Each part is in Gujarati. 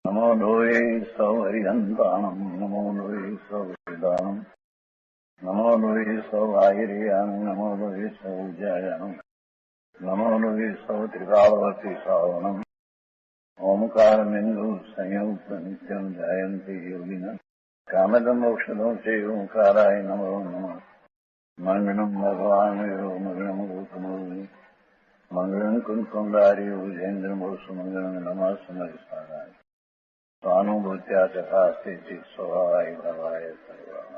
नमो लोये सौहरिहन्ताणम् नमो लोये सौहृदानम् नमो लोये सौभागिर्यानम् नमो लोये सौजायानम् नमो लोये सौत्रिकावती सावनम् ओंकारमिन्दु संयुक्त नित्यम् जायन्ति योगिनः कामदमोक्षदो चैव ओंकाराय नमो नमः मङ्गलम् भगवान् यो मङ्गलम् गौतमोऽग्नि मङ्गलम् कुन्कुण्डार्यो विजेन्द्रमोसुमङ्गलम् नमः समरिसाराय स्वानुभूत्या तथास्ति स्वभावाय भवाय सर्वाः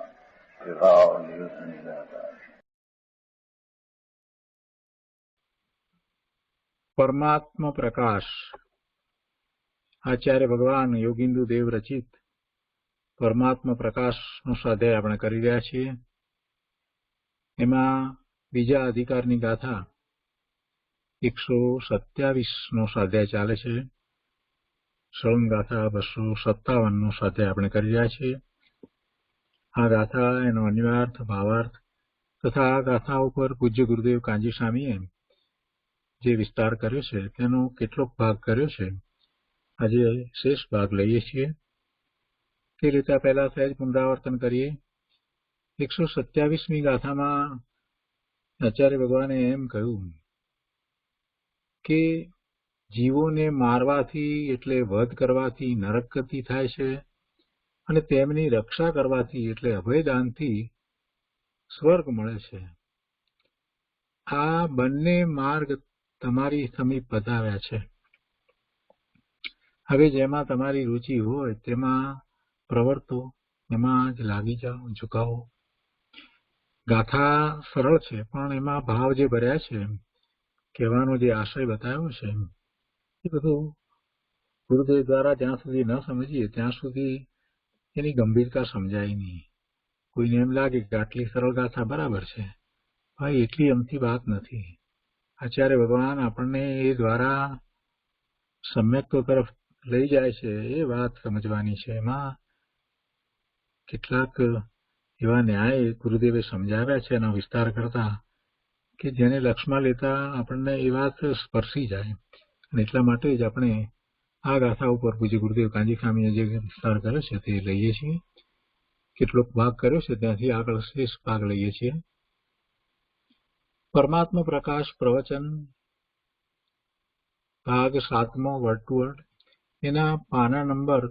विभाव नियुक्त निराकार। પરમાત્મ પ્રકાશ આચાર્ય ભગવાન યોગિન્દુ દેવ રચિત પરમાત્મ પ્રકાશનો સ્વાધ્યાય આપણે કરી રહ્યા છીએ. એમાં બીજા અધિકારની ગાથા 127નો સ્વાધ્યાય ચાલે છે. શ્રવણ ગાથા 257નો સ્વાધ્યાય આપણે કરી રહ્યા છીએ. આ ગાથા, એનો અન્વયાર્થ, ભાવાર્થ તથા આ ગાથા ઉપર પૂજ્ય ગુરુદેવ કાંજી સ્વામીએ જે વિસ્તાર કર્યો છે તેનો કેટલોક ભાગ કર્યો છે. આજે શેષ ભાગ લઈએ છીએ. તે લેતા પહેલા સહેજ પુનરાવર્તન કરીએ. 127મી ગાથામાં આચાર્ય ભગવાને એમ કહ્યું કે જીવોને મારવાથી એટલે વધ કરવાથી નરક ગતિ થાય છે, અને તેમની રક્ષા કરવાથી એટલે અભયદાનથી સ્વર્ગ મળે છે. આ બંને માર્ગ તમારી સમીપ બતાવ્યા છે. હવે જેમાં તમારી રુચિ હોય તેમાં પ્રવર્તો, એમાં જ લાગી જાઓ, ઝુકાવો. ગાથા સરળ છે, પણ એમાં ભાવ જે ભર્યા છે, કહેવાનો જે આશય બતાવ્યો છે, એ બધું ગુરુદેવ દ્વારા જ્યાં સુધી ન સમજીએ ત્યાં સુધી એની ગંભીરતા સમજાય નહીં. કોઈને એમ લાગે કે આટલી સરળ ગાથા બરાબર છે. ભાઈ, એટલી અમથી વાત નથી. આચાર્ય ભગવાન આપણને એ દ્વારા સમ્યક્તો તરફ લઈ જાય છે, એ વાત સમજવાની છે. એમાં કેટલાક એવા ન્યાય ગુરુદેવે સમજાવ્યા છે એનો વિસ્તાર કરતા, કે જેને લક્ષમાં લેતા આપણને એ વાત સ્પર્શી જાય. અને એટલા માટે જ આપણે આ ગાથા ઉપર પૂજ્ય ગુરુદેવ કાંજી સ્વામીએ જે વિસ્તાર કર્યો છે તે લઈએ છીએ. કેટલોક ભાગ કર્યો છે ત્યાંથી આગળ શેષ ભાગ લઈએ છીએ. પરમાત્મ પ્રકાશ પ્રવચન ભાગ 7મો, વર્ડ ટુ વર્ડ, એના પાના નંબર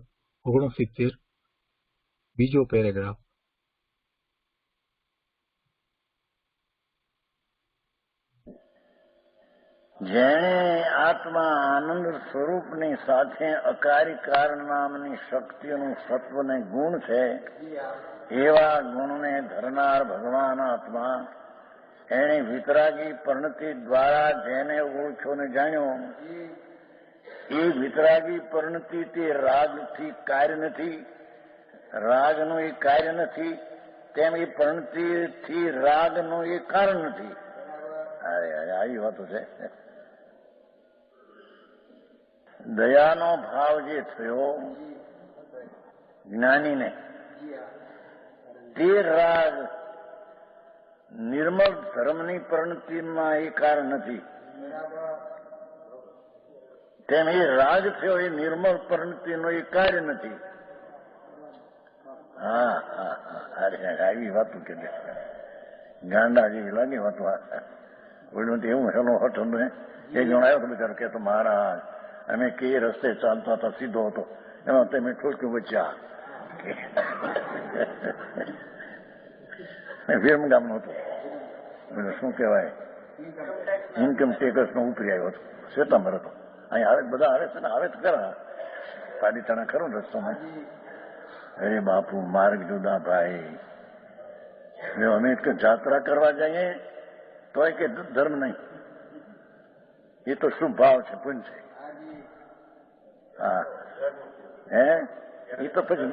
69, બીજો પેરેગ્રાફ. જેણે આત્મા આનંદ સ્વરૂપની સાથે અકારી કારણ નામની શક્તિનું સત્વને ગુણ છે, એવા ગુણને ધરનાર ભગવાન આત્મા એણે વિતરાગી પરિણતિ દ્વારા જેને ઓળખ્યો ને જાણ્યો, એ વિતરાગી પરિણતિ તે રાગથી કાર્ય નથી, રાગનું એ કાર્ય નથી, તેમ એ પરિણતિથી રાગનું એ કારણ નથી. અરે આવી વાતો છે. દયાનો ભાવ જે થયો જ્ઞાનીને, તે રાગ નિર્મળ ધર્મની પરિણતિમાં એ કારણ નથી. તેમ એ રાગ થયો એ નિર્મળ પરિણતિનો એ કાર્ય નથી. હા હા હા, અરે આવી વાતું કે ગાંડા જેવી લાગે વાતો. ઓલું એવું હેલો હતો ને, એ જણ આવ્યો તો બિચારો કહેતો, મહારાજ અમે કે રસ્તે ચાલતા હતા, સીધો હતો, એમાં તમે ઠોક્યું બચ્યા. વિરમગામનો હતો, શું કહેવાય, ઇન્કમ ટેક્સ નો ઉતરી આવ્યો હતો, શ્વેતાંબર હતો. અહીં આવે બધા આવે છે ને, આવે તો ખરા, પાડીતાણા ખરો ને રસ્તામાં. અરે બાપુ, માર્ગ જુદા ભાઈ. અમે જાત્રા કરવા જઈએ તોય કે ધર્મ નહીં, એ તો શુભ ભાવ છે, પુણ્ય છે. હા, હે એ તો પછી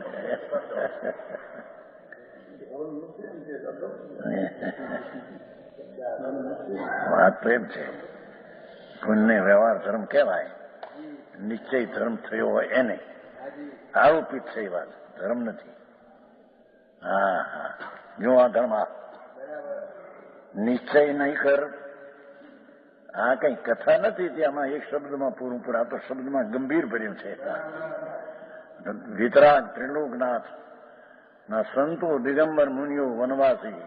વાત તો એમ છે, પુણ્ય વ્યવહાર ધર્મ કહેવાય. નિશ્ચય ધર્મ થયો હોય એને આરોપિત છે, એ વાત ધર્મ નથી. હા હા, જો આ ધર્મ નિશ્ચય નહીં કર, આ કઈ કથા નથી, ત્યાંમાં એક શબ્દમાં પૂરું પૂરું. આ તો શબ્દમાં ગંભીર ભર્યું છે. વિતરાગ ત્રિલોકનાથ ના સંતો દિગંબર મુનિઓ વનવાસી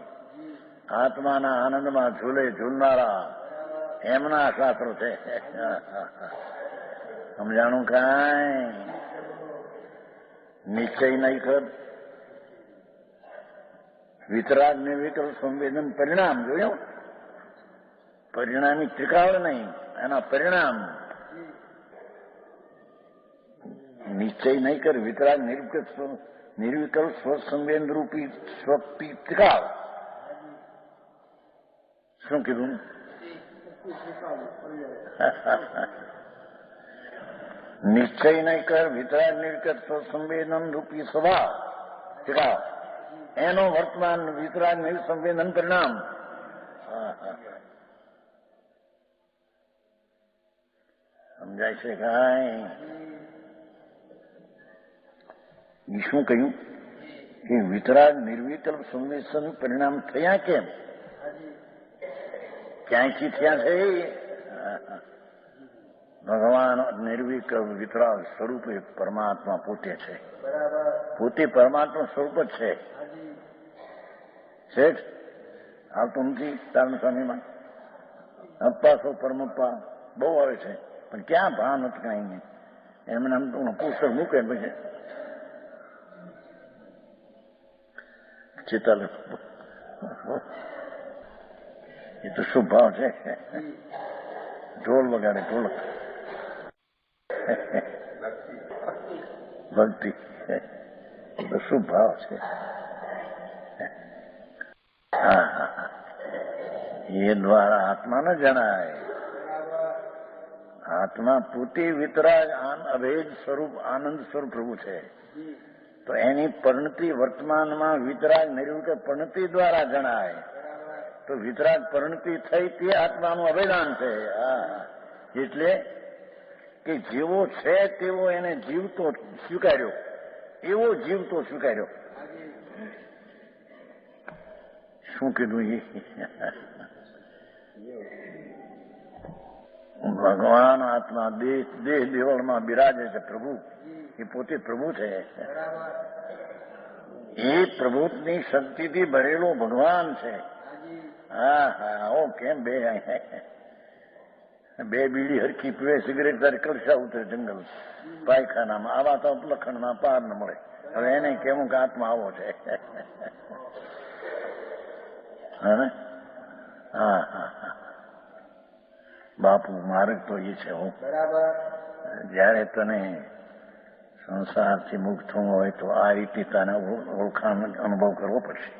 આત્માના આનંદમાં ઝૂલે ઝૂલનારા એમના શાસ્ત્રો છે. સમજાણું કાંઈ નિશ્ચય નહીં કર વિતરાગ નિર્વિકલ્પ સંવેદન પરિણામ જોયું. પરિણામી ત્રિકાળ નહીં, એના પરિણામ. નિશ્ચય નહીં કર વિતરાગ નિર્વિકલ્પ સ્વસંવેદન રૂપી સ્વપી ત્રિકાળ. શું કીધું? નિશ્ચય નહીં કર વિતરાગ નિર્વિકલ્પ સ્વસંવેદન રૂપી સ્વભાવ ત્રિકાળ. એનો વર્તમાન વિતરાગ નિર્સંવેદન પરિણામ. સમજાય છે કાંઈ? એ શું કહ્યું કે વિતરાગ નિર્વિકલ્પ સંવેદન પરિણામ થયા કેમ? ક્યાંયથી થયા છે? ભગવાન નિર્વિકલ્પ વિતરાગ સ્વરૂપે પરમાત્મા પોતે છે. પોતે પરમાત્મા સ્વરૂપ જ છે. શેઠ આવતો નથી તારણ સ્વામીમાં અપ્પા સો પરમપ્પા બહુ આવે છે, પણ ક્યાં ભાન નથી કાંઈ નહીં. એમને આમ તો પુસ્તક મૂકે પછી ચેતા એ તો શુભ ભાવ છે. ઢોલ વગાડે ઢોલક ભક્તિ એ તો શુભ ભાવ છે. એ દ્વારા આત્મા ન જણાય. આત્મા પોતે વિતરાગ અભેદ સ્વરૂપ આનંદ સ્વરૂપ પ્રભુ છે. તો એની પરિણતિ વર્તમાનમાં વિતરાગ નિર્વિકલ્પ પરિણતિ દ્વારા જણાય. તો વિતરાગ પરિણતિ થઈ તે આત્માનું અભેદાન છે. એટલે કે જેવો છે તેવો એને જીવતો સ્વીકાર્યો, એવો જીવતો સ્વીકાર્યો. શું કીધું? ભગવાન આત્મા દેહ દેવળમાં બિરાજે છે. પ્રભુ એ પોતે પ્રભુ છે. એ પ્રભુની શક્તિથી ભરેલો ભગવાન છે. ઓ કેમ બે બીડી હરખી પીવે, સિગરેટ તારી કલશા ઉતરે જંગલ પાયખાનામાં. આવા તો લખણમાં પાર ન મળે. હવે એને કેવું કે આત્મા આવો છે. બાપુ માર્ગ તો એ છે. હું જયારે તને સંસારથી મુક્ત થવું હોય તો આ રીતે તને ઓળખાણ અનુભવ કરવો પડશે.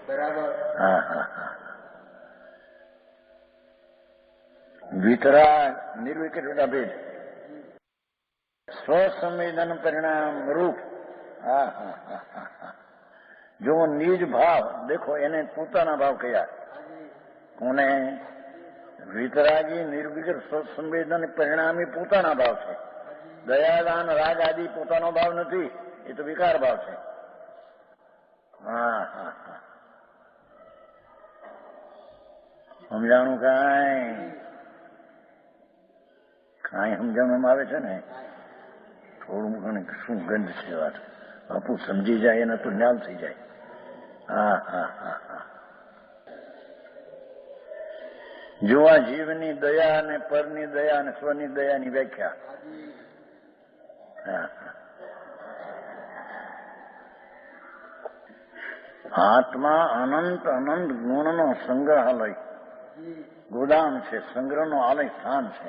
વિતરાગ નિર્વિકલ્પ અભેદ સ્વસંવેદન પરિણામ રૂપ. જો નિજ ભાવ દેખો, એને પોતાના ભાવ કયા? કોને? વિતરાગી નિર્વિકલ્પ સ્વસંવેદન પરિણામી પોતાના ભાવ છે. દયાદાન રાગ આદિ પોતાનો ભાવ નથી, એ તો વિકાર ભાવ છે. સમજાણું કાંઈ? કાંઈ સમજાવવામાં આવે છે ને? થોડું ઘણું શું ગંધ છે વાત. બાપુ સમજી જાય એને તો જ્ઞાન થઈ જાય. જો આ જીવની દયા અને પરની દયા અને સ્વની દયાની વ્યાખ્યા. આત્મા અનંત અનંત ગુણનો સંગ્રહાલય ગોદામ છે, સંગ્રહનો આલય સ્થાન છે.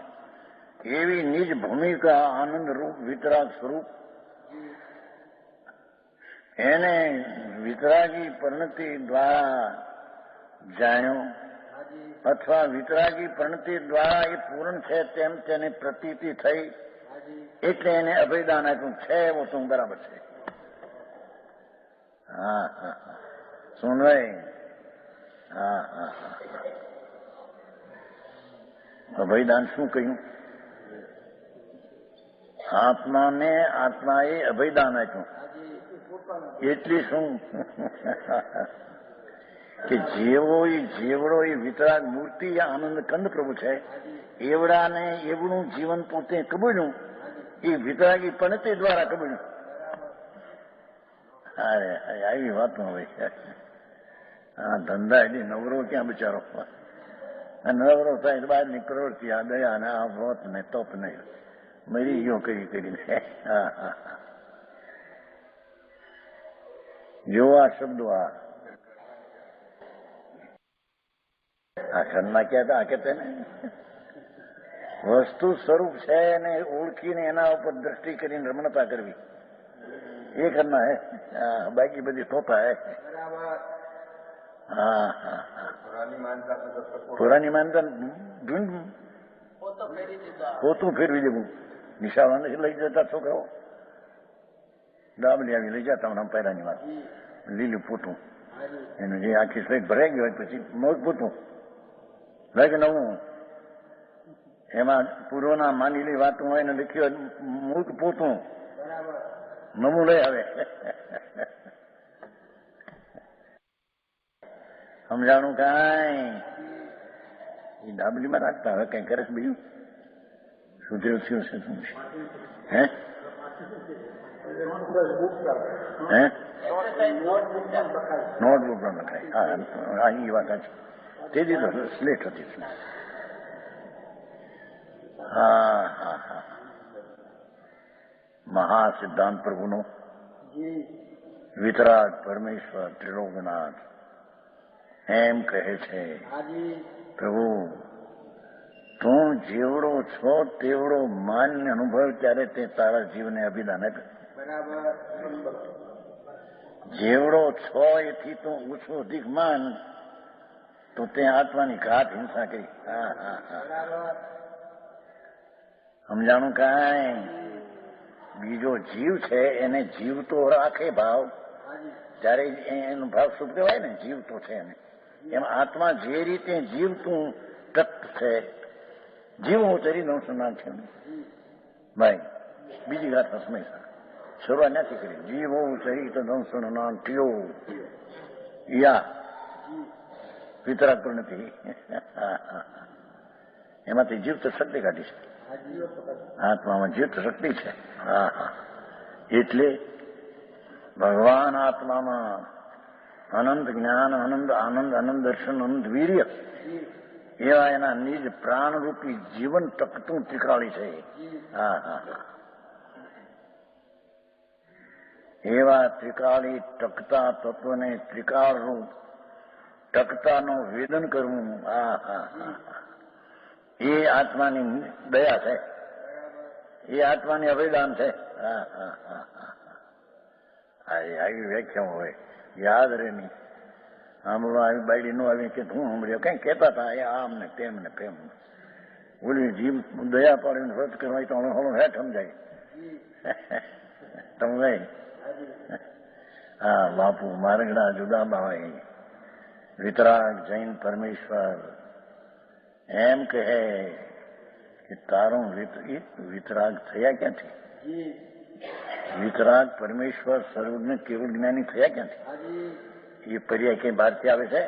એવી નિજ ભૂમિકા આનંદ રૂપ વિતરાગ સ્વરૂપ એને વિતરાગી પરિણતિ દ્વારા જાણ્યો, અથવા વિતરાગી પરિણતિ દ્વારા એ પૂર્ણ છે તેમ તેને પ્રતીતિ થઈ, એટલે એને અભયદાન આપ્યું છે. એવો તું બરાબર છે. સુન ભાઈ. અભયદાન શું કહ્યું? આત્માએ અભયદાન આપ્યું. એટલી શું કે જેવડો એ વિતરાગ મૂર્તિ આનંદ કંદ પ્રભુ છે, એવડાને એવડું જીવન પોતે કબૂલ્યું. એ વિતરાગી પણતે દ્વારા કબૂલ્યું. અરે આવી વાતો હોય. હા ધંધા એટલે નવરો ક્યાં બિચારો, નવરો થાય તો બહારની પ્રવૃત્તિ આ દયા ને આ વ્રત ને તપ ને મરી ગયો કરીને. હા હા જો આ શબ્દો આ ઘરના કહેતા આ કહેતા ને વસ્તુ સ્વરૂપ છે એને ઓળખીને એના ઉપર દ્રષ્ટિ કરીને રમણતા કરવી એ ઘરના હે. બાકી બધી તોતા હે. હા હા પુરાની માનતા ઢૂંઢ પોતું ફેરવી દેવું. નિશાળા નથી લઈ જતા છોકરાઓ, ડાબલી આવી લઈ જતા હમણાં પહેલાની વાત, લીલું પોતું એનું જે આખી સ્લેટ ભરાઈ ગઈ હોય પછી મોજ પોતું લાગે નવું, એમાં પૂર્વના માનેલી વાતો હોય ને લખ્યું મૂક પોતું નવું લઈ આવે. સમજાણું કાંઈ એ ડાબલીમાં રાખતા હવે કઈ કરે બીજું સુધેર થયું છે શું છે? હે હે નોટબુકમાં લખાય. હા એ વાત છે. તે દીધો સ્લેટ હતી. હા હા હા મહાસિદ્ધાંત પ્રભુનો વિતરાગ પરમેશ્વર ત્રિલોકનાથ એમ કહે છે, પ્રભુ તું જેવડો છો તેવડો માન્ય અનુભવ ત્યારે તે તારા જીવને અભિદાન આપે. જેવડો છો એથી તું ઓછું અધિક માન તો તે આત્માની ઘાત હિંસા કરી. હા હા હા સમજાણું કાંઈ? બીજો જીવ છે એને જીવતો રાખે ભાવ ત્યારે એનો ભાવ શું કહેવાય ને, જીવતો છે એને. એમ આત્મા જે રીતે જીવતું તત્વ છે, જીવવું તરી નો સન્માન છે ભાઈ. બીજી વાત હંમેશા શરૂઆત નથી કરી. જીવો તરી તો દંશનો નામ થયો યા વિતરાગ પણ નથી. એમાંથી જીવ તો શક્તિ કાઢી છે. આત્મામાં જીવ તો શક્તિ છે. હા હા એટલે ભગવાન આત્મામાં અનંત જ્ઞાન, અનંત આનંદ, અનંત દર્શન, અનંત વીર્ય એવા એના નિજ પ્રાણરૂપી જીવન ટકતું ત્રિકાળી છે. હા હા એવા ત્રિકાળી ટકતા તત્વને ત્રિકાળ રૂપ ટકતાનું વેદન કરવું. હા હા હા એ આત્માની દયા છે, એ આત્માની અભિદાન છે. હા હા હા હા આવી વ્યાખ્યા હોય યાદ રહે નહીં. સાંભળવા આવી બાયડી નો આવી કે હું સાંભળ્યો કઈ કહેતા હતા એ આમ ને તેમ ને તેમ. ઓલી જીવ દયા પાડીને વ્રત કરવા તો હળો હેઠ સમજાય. સમજાય? હા બાપુ મારગડા જુદા બાવાઈ વિતરાગ જૈન પરમેશ્વર એમ કહે કે તારો વિતરાગ થયા ક્યાંથી? વિતરાગ પરમેશ્વર સર્વજ્ઞ કેવળ જ્ઞાની થયા ક્યાંથી? એ પર્યાય કઈ બહારથી આવે છે?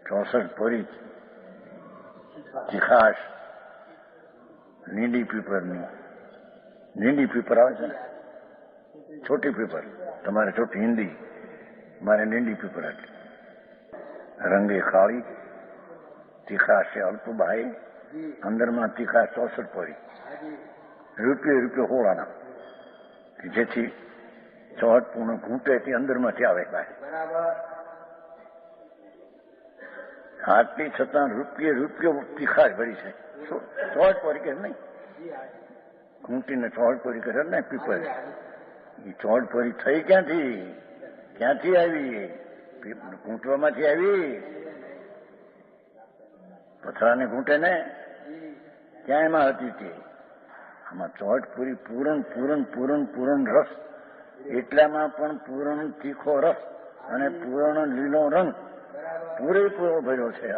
64 પોરી તીખાશ નીંડી પીપરની. નીંડી પીપર આવે છે ને, છોટી પીપર. તમારે છોટી હિન્દી, મારે નીંડી પીપર. રંગે કાળી, તીખાશ અલ્પભાઈ, અંદરમાં તીખાશ 64 પોરી. રૂપિયો હોળાના, જેથી ચોહટ પૂર્ણ ઘૂંટે તે અંદરમાંથી આવે ભાઈ. આટલી છતાં રૂપિયો તીખાશ ભરી છે. ચોહટ પોરી કે નહીં, ઘૂંટીને ચોહટ પોરી કરે ને પીપર. એ ચોહટ પોરી થઈ ક્યાંથી? ક્યાંથી આવી? ઘૂંટવામાંથી આવી. પથરાને ઘૂંટે ને ક્યાં એમાં હતી તે? આમાં ચોહટ પૂરી પૂરણ રસ, એટલામાં પણ પૂરણ તીખો રસ અને પૂરણ લીલો રંગ પૂરેપૂરો ભર્યો છે.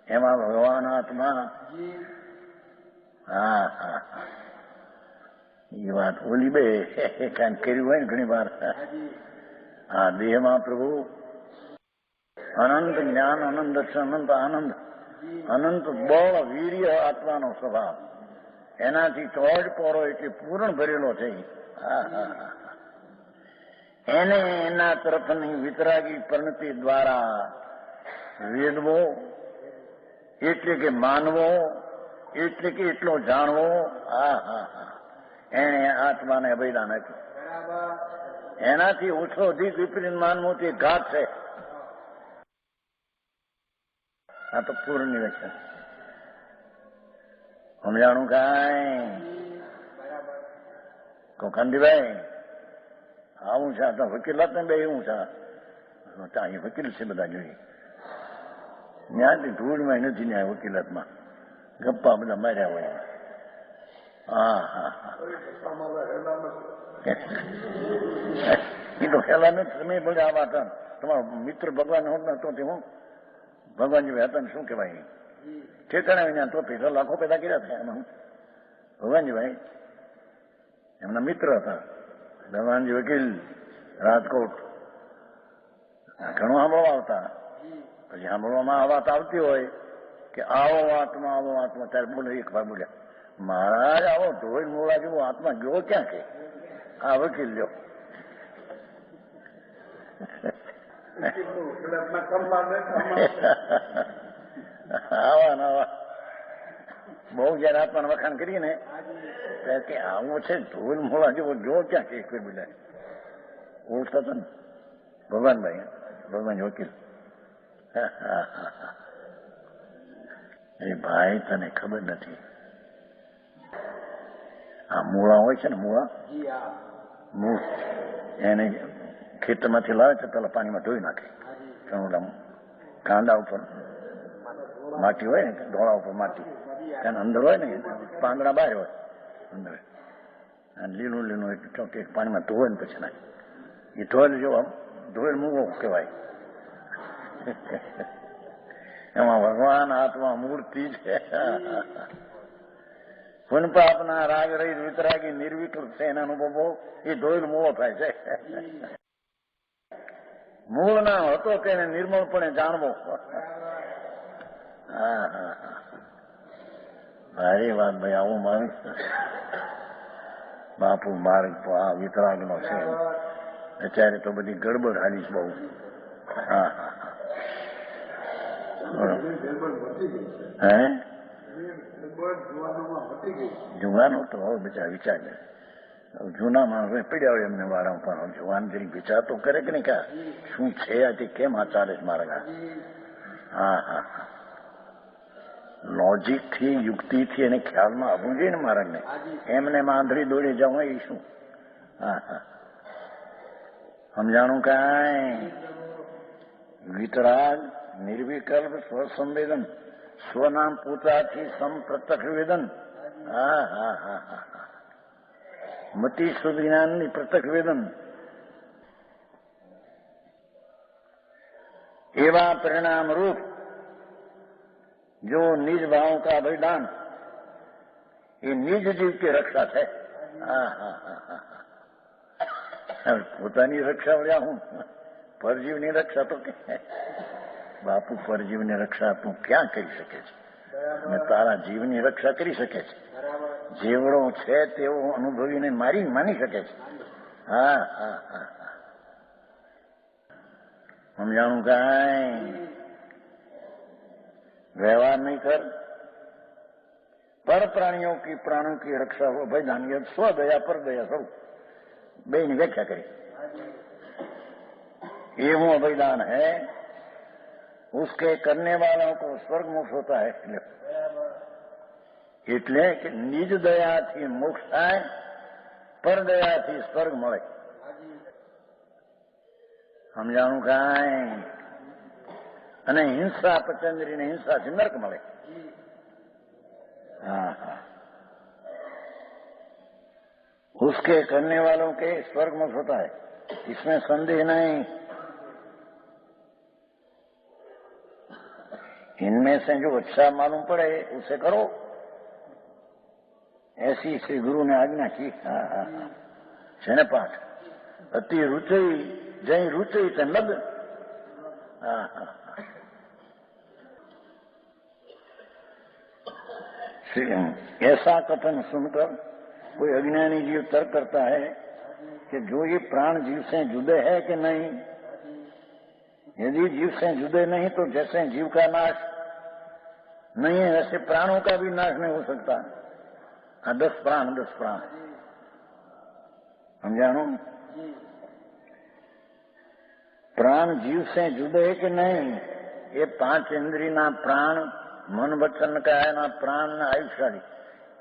એમાં ભગવાન આત્મા. હા હા એ વાત ઓલી બે કાંઈ કર્યું હોય ને ઘણી વાર. આ દેહમાં પ્રભુ અનંત જ્ઞાન, અનંત દર્શન, અનંત આનંદ, અનંત બળ, વીર્ય આત્માનો સ્વભાવ એનાથી તો જ પોરો એટલે પૂર્ણ ભરેલો છે. એને એના તરફની વિતરાગી પરિણતિ દ્વારા વેદવો એટલે કે માનવો એટલે કે એટલો જાણવો. એને આત્માને અભયદાન આપ્યું. એનાથી ઓછો અધિક વિપરીત માનવું તે ઘાત છે. આ તો પૂર્ણ નિવેચન સમજાણું કાંઈ કોખંડીભાઈ આવું છે. તો વકીલાત ને બે એવું છે. અહીં વકીલ છે બધા જોઈએ. ત્યાંથી ધૂળમાં નથી ને વકીલાતમાં ગપ્પા બધા માર્યા હોય. એ તો હેલા નથી. તમે બોલે આ વાત તમારો મિત્ર ભગવાન હોત ને તો તે હું ભગવાન જેવા હતા ને શું કહેવાય ઠેકાણા વિના તો પૈસા લાખો પેદા કર્યા હતા. એમાં ભગવાનજીભાઈ એમના મિત્ર હતા. ભગવાનજી વકીલ રાજકોટ ઘણું સાંભળવા આવતા. પછી સાંભળવામાં આ વાત આવતી હોય કે આવો આત્મા ત્યારે બોલે એક વાર બોલ્યા મહારાજ આવો ધોઈ મોડા જેવો આત્મા ગયો ક્યાં કે આ વકીલ લ્યો. આવા નવા બહુ જયારે આત્માને વખાણ કરીએ ને કે આવો છે ધોઈ મોડા જેવો ગયો ક્યાં કે કોઈ બોલ્યા ઓળખતા હતા ને ભગવાનભાઈ ભગવાન વકીલ. એ ભાઈ તને ખબર નથી આ મૂળા હોય છે ને મૂળ એને ખેતરમાંથી લાવે તો પેલા પાણીમાં ધોઈ નાખે. કાંડા ઉપર માટી હોય ને ધોળા ઉપર માટી એને અંદર હોય ને પાંદડા બહાર હોય અંદર લીલું લીલું ચોકે પાણીમાં ધોવે ને પછી નાખે. એ ધોયેલું જો આમ ધોયેલ મૂળો કહેવાય. એમાં ભગવાન આત્મા મૂર્તિ છે. પુનપાપના રાગ રહી વિતરાગી નિર્વિકલ્પ છે. એના અનુભવો એ ધોયેલ મૂળો થાય છે. મૂળ ના હતો કે એને નિર્મળપણે જાણવો. ભારી વાત ભાઈ. આવું મારું બાપુ માર્ગ આ વિતરાગ નો છે. અત્યારે તો બધી ગડબડ હાલી બહુ. હે જુવાનો તો હવે બધા વિચાર જૂના માણસો પડ્યા હોય એમને વારંવાર જુવાન જરી વિચાર તો કરે કે નહીં કા શું છે આથી કેમ આ ચાલે છે મારા. લોજિક થી યુક્તિ થી એને ખ્યાલમાં આવવું જોઈએ ને મારાને. એમને આંધળી દોડી જવું એ શું. સમજાણું કાંઈ. વિતરાગ નિર્વિકલ્પ સ્વસંવેદન સ્વનામ પોતાથી સમપ્રત્યક્ષ વેદન. મતિ શુદ્ધ જ્ઞાનની પ્રત્યક્ષ વેદન. એવા પરિણામ रूप जो निज भाव का बलिदान ये निज जीव की रक्षा है. પોતાની રક્ષા વળ્યા હું પરજીવની રક્ષા તો કે બાપુ પરજીવની રક્ષા તું ક્યાં કરી શકે છે. અને તારા જીવની રક્ષા કરી શકે છે. જેવડો છે તેવો અનુભવીને માની શકે છે. સમજાણું કાંઈ. व्यवहार नहीं कर पर प्राणियों की प्राणों की रक्षा हो भाई दानिय स्वदया पर दया सब બે ની વ્યાખ્યા કરી. એવું અભયદાન है उसके करने वालों को स्वर्ग मोक्ष होता है. એટલે કે નિજ દયાથી મોક્ષ થાય પર દયાથી સ્વર્ગ મળે. સમજાણું કાંઈ. અને હિંસા પચંદ્રી ને હિંસાથી નર્ક મળે. उसके करने वालों के स्वर्ग मोक्ष होता है इसमें संदेह नहीं. इनमें से जो अच्छा मालूम पड़े उसे करो ऐसी श्री गुरु ने आज्ञा की. છે ને પાઠ અતિ રૂચઈ જઈ રૂચઈ તે લગ. ऐसा कथन सुनकर कोई अज्ञानी जीव तर्क करता है कि जो ये प्राण जीव से जुदे है कि नहीं। यदि जीव से जुदे नहीं तो जैसे जीव का नाश नहीं है वैसे प्राणों का भी नाश नहीं हो सकता। 10 प्राण समझाणु। प्राण जीव से जुदे है कि नहीं। ये 5 इंद्रियना प्राण, मन वचन कायाना प्राण ને આયુષ્ય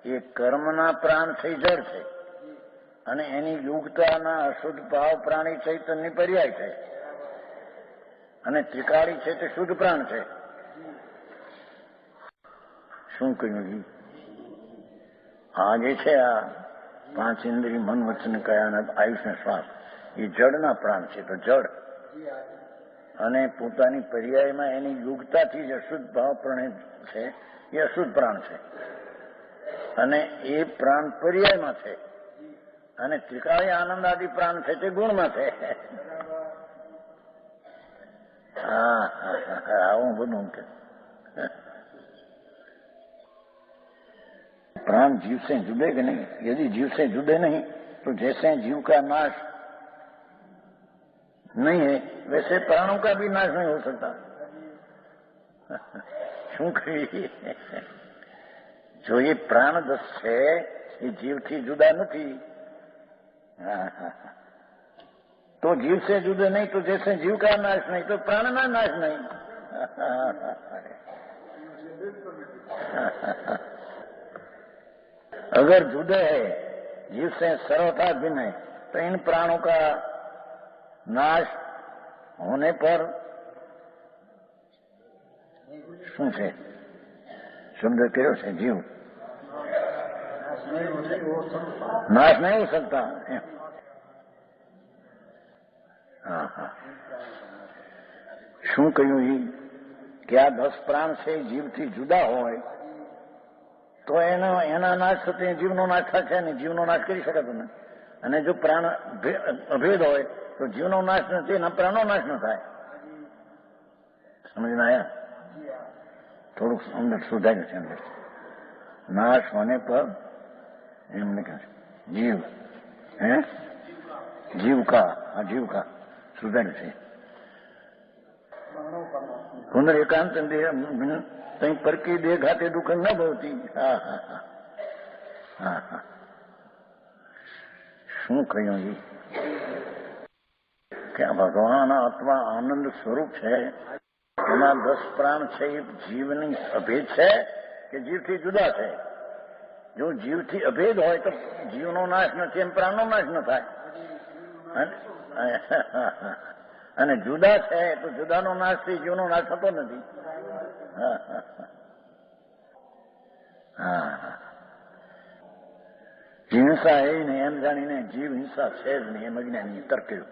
એ કર્મના પ્રાણ છે, જળ છે અને એની યુગતાના અશુદ્ધ ભાવ પ્રાણી ચૈતન્ય પર્યાય છે અને ત્રિકાળી છે તે શુદ્ધ પ્રાણ છે। શું કહ્યું જી? આ જે છે આ 5 ઇન્દ્રિય મન વચન કાયાના આયુષ્ય શ્વાસ એ જળના પ્રાણ છે। તો જળ અને પોતાની પર્યાયમાં એની યુગતાથી જ અશુદ્ધ ભાવ પ્રાણ છે એ અશુદ્ધ પ્રાણ છે અને એ પ્રાણ પર્યાયમાં છે અને ત્રિકાળી આનંદ આદિ પ્રાણ છે તે ગુણમાં છે। આવું બધું કે प्राण जीव से जुड़े कि नहीं। यदि जीव से जुड़े नहीं तो जैसे जीव का नाश नहीं है वैसे प्राणों का भी नाश नहीं हो सकता। શું કહી? જો એ પ્રાણ દસ છે એ જીવથી જુદા નથી तो जीव से जुड़े नहीं तो जैसे जीव का नाश नहीं तो प्राण का नाश नहीं। अगर जुदे है जीव से सर्वथा भिन्न है तो इन प्राणों का नाश होने पर શું છે? શબ્દ કયો છે? જીવ નાશ નહીં हो सकता। શું કહ્યું ઈ કે આ 10 પ્રાણ છે જીવથી જુદા હોય તો એના નાશ થતી જીવનો નાશ થશે ને જીવનો નાશ કરી શકાતો નથી। અને જો પ્રાણ અભેદ હોય તો જીવનો નાશ નથી એના પ્રાણનો નાશ ન થાય। સમજમાં આયા? થોડુંક અંદર સુધાર્યું છે। અંદર नाश होने पर हमने कहा जीव है जीव का सुधर से पुनरेकांत देह पर की देह घाते दुख न भवती। શું કહ્યું જી? કે ભગવાન આત્મા આનંદ સ્વરૂપ છે એના 10 પ્રાણ છે એ જીવની અભેદ છે કે જીવથી જુદા છે। જો જીવથી અભેદ હોય તો જીવનો નાશ નથી એમ પ્રાણનો નાશ ન થાય અને જુદા છે તો જુદાનો નાશથી જીવનો નાશ થતો નથી। હિંસા એ નહીં એમ જાણીને જીવ હિંસા છે જ નહીં એમ અજ્ઞાની તર્ક કર્યું।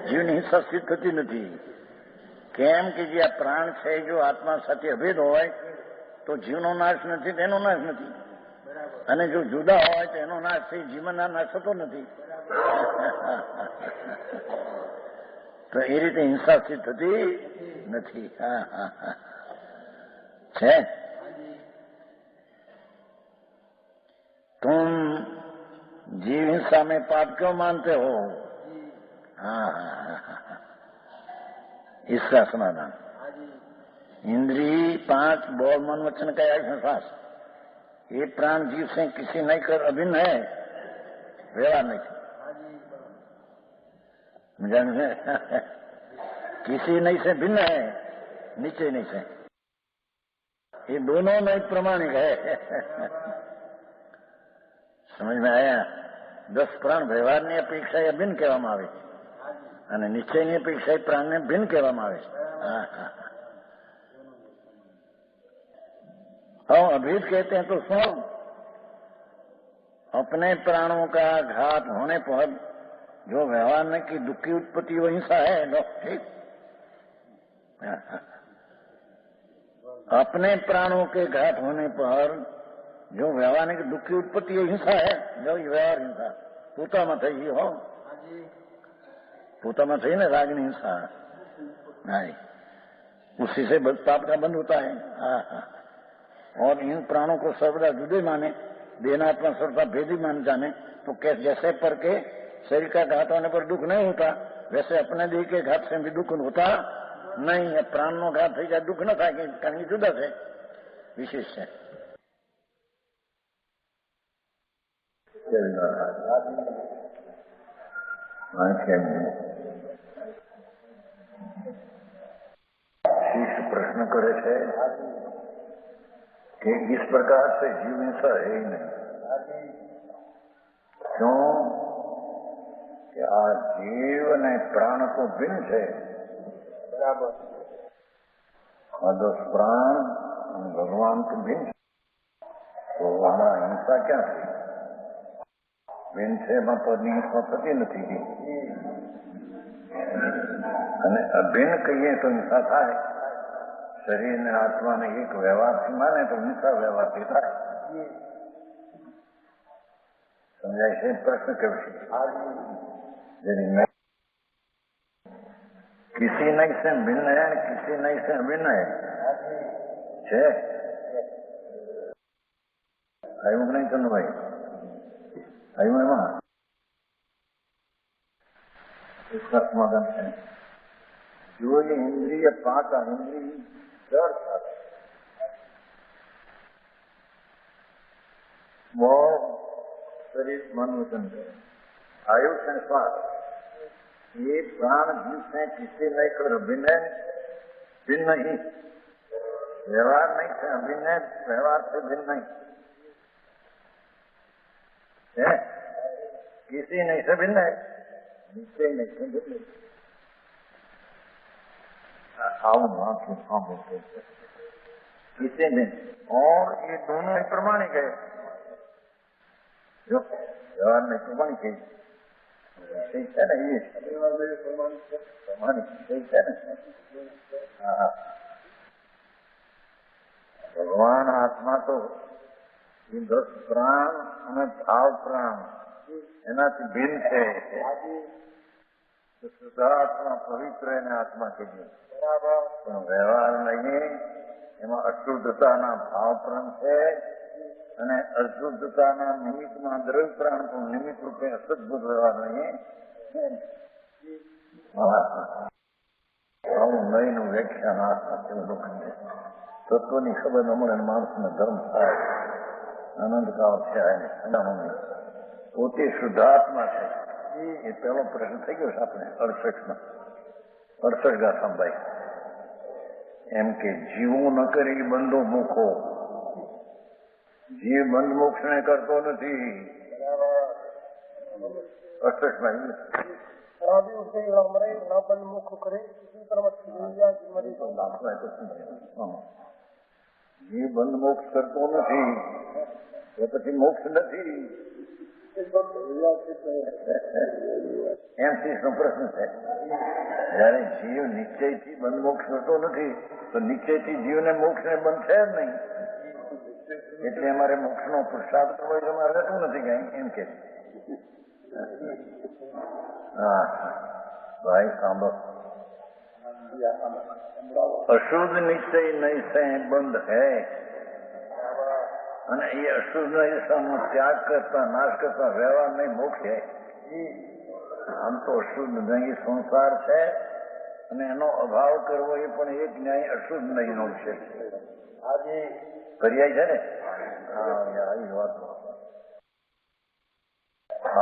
જીવની હિંસા સિદ્ધ થતી નથી। કેમ કે જે આ પ્રાણ છે જો આત્મા સાથે અભેદ હોય તો જીવનો નાશ નથી તેનો નાશ નથી અને જો જુદા હોય તો એનો નાશ થઈ જીવનના નાશ થતો નથી। તો એ રીતે હિંસા સિદ્ધ થતી નથી। છે तुम जीव हिंसा में पाप क्यों मानते हो? इसका समाधान इंद्री 5 बोल मन वचन का श्वास ये प्राण जीव से किसी नहीं कर अभिन्न है। व्यवहार नहीं जाने किसी नहीं से भिन्न है नीचे नहीं से ये दोनों नहीं प्रामाणिक है। समझ में आया? 10 प्राण વ્યવહારની અપેક્ષાએ અભિન્ન કહેવામાં આવે અને નિશ્ચયની અપેક્ષાએ પ્રાણને ભિન્ન કહેવામાં આવે। हम अभेद कहते हैं तो सुनो, अपने प्राणों का घात होने पर जो व्यवहार में की दुख की उत्पत्ति वो हिंसा है। लो ठीक, अपने प्राणों के घात होने पर जो व्यवहार की दुख की उत्पत्ति ये हिंसा है। जो व्यवहार हिंसा પોતામાં થઈ ગઈ હો, પોતામાં થઈ ને रागनी हिंसा नहीं, उसी से पाप का बंध होता है। और इन प्राणों को सर्वदा जुदे माने, देनात्मा सर्वदा भेदी मान जाने, तो जैसे पर के शरीर का घात होने पर दुख नहीं होता, वैसे अपने देह के घात से भी दुख होता नहीं है। प्राण नो घात થઈ જાય દુઃખ ન થાય, કારણ કે જુદા છે, વિશેષ છે. शिष्य प्रश्न करे थे कि इस प्रकार से जीव हिंसा है ही नहीं. क्यों कि आ जीव ने प्राण तो भिन्न है, बराबर. प्राण भगवान तो भिन्न, तो वहां हिंसा क्या थी? भिन्न છે એમાં પદની હિંસા થતી નથી. અને અભિન્ન કહીએ તો હિંસા થાય. શરીર ને આત્માને એક વ્યવહારથી માને તો હિંસા વ્યવહારથી થાય. સમજાય છે પ્રશ્ન કેવો છે? किसी नहीं से भिन्न है, किसी नहीं से अभिन्न है. आयु नहीं तो भाई आयु एમાં इसका समाधान है. जो ये इंद्रिय पाक इंद्रिय जड़ था वो शरीर मन वचन है. आयु संस्वार ये प्राण जीव से किसी नहीं कर भिन्न है, भिन्न नहीं. व्यवहार नहीं से अभिन्न है, व्यवहार से भिन्न नहीं है. किसी नहीं से भिन्न है, निश्चय नहीं से भिन्न. किसी नहीं. और ये दोनों ही प्रमाणिक है. जो व्यवहार नहीं प्रमाणिक है, ठीक है ना? ये प्रमाणिक ठीक है ना? भगवान आत्मा तो 10 प्राण અને ભાવ પ્રાણ એનાથી ભિન્ન છે. શુદ્ધાત્મા પવિત્ર એને આત્મા કહીએ, પણ વ્યવહાર નહીં. એમાં અશુદ્ધતાના ભાવ પ્રાણ છે અને અશુદ્ધતાના નિમિત્તમાં દ્રવ્ય પ્રાણ પણ નિમિત્ત રૂપે અસદભૂત વ્યવહાર નહીં. આવું નહીંનું વ્યાખ્યાન આત્મા કેવું લોખંડ છે. તત્વની ખબર ન મળે, માણસને ધર્મ થાય, આનંદ કાળ છે, પોતે શુદ્ધાત્મા છે. એ પહેલો પ્રશ્ન થઈ ગયો છે આપણે 68 ગાથાભાઈ. એમ કે જીવો ન કરી બંધો મુખો. જીવ બંધ મોક્ષ ને કરતો નથી. 68 જીવ બંધ મોક્ષ કરતો નથી તો પછી મોક્ષ નથી. એમ શીશનો પ્રશ્ન છે. જયારે જીવ નિશ્ચયથી બંધ મોક્ષ કરતો નથી તો નિશ્ચયથી જીવને મોક્ષ ને બંધ છે જ નહીં. એટલે અમારે મોક્ષનો પુરુષાર્થ કરવો એટલે અમારે રહેતું નથી કઈ, એમ કે. હા ભાઈ સાંભળો. અશુદ્ધ નિશ્ચય નહીં સે બંધ હૈ, અને એ અશુદ્ધ નિશ્ચયનો ત્યાગ કરતા નાશ કરતા વ્યવહાર નહીં મોક્ષ છે. આમ તો અશુદ્ધ નહીં સંસાર છે, અને એનો અભાવ કરવો એ પણ એક ન્યાય અશુદ્ધ નહીં નો છે. પર્યાય છે ને.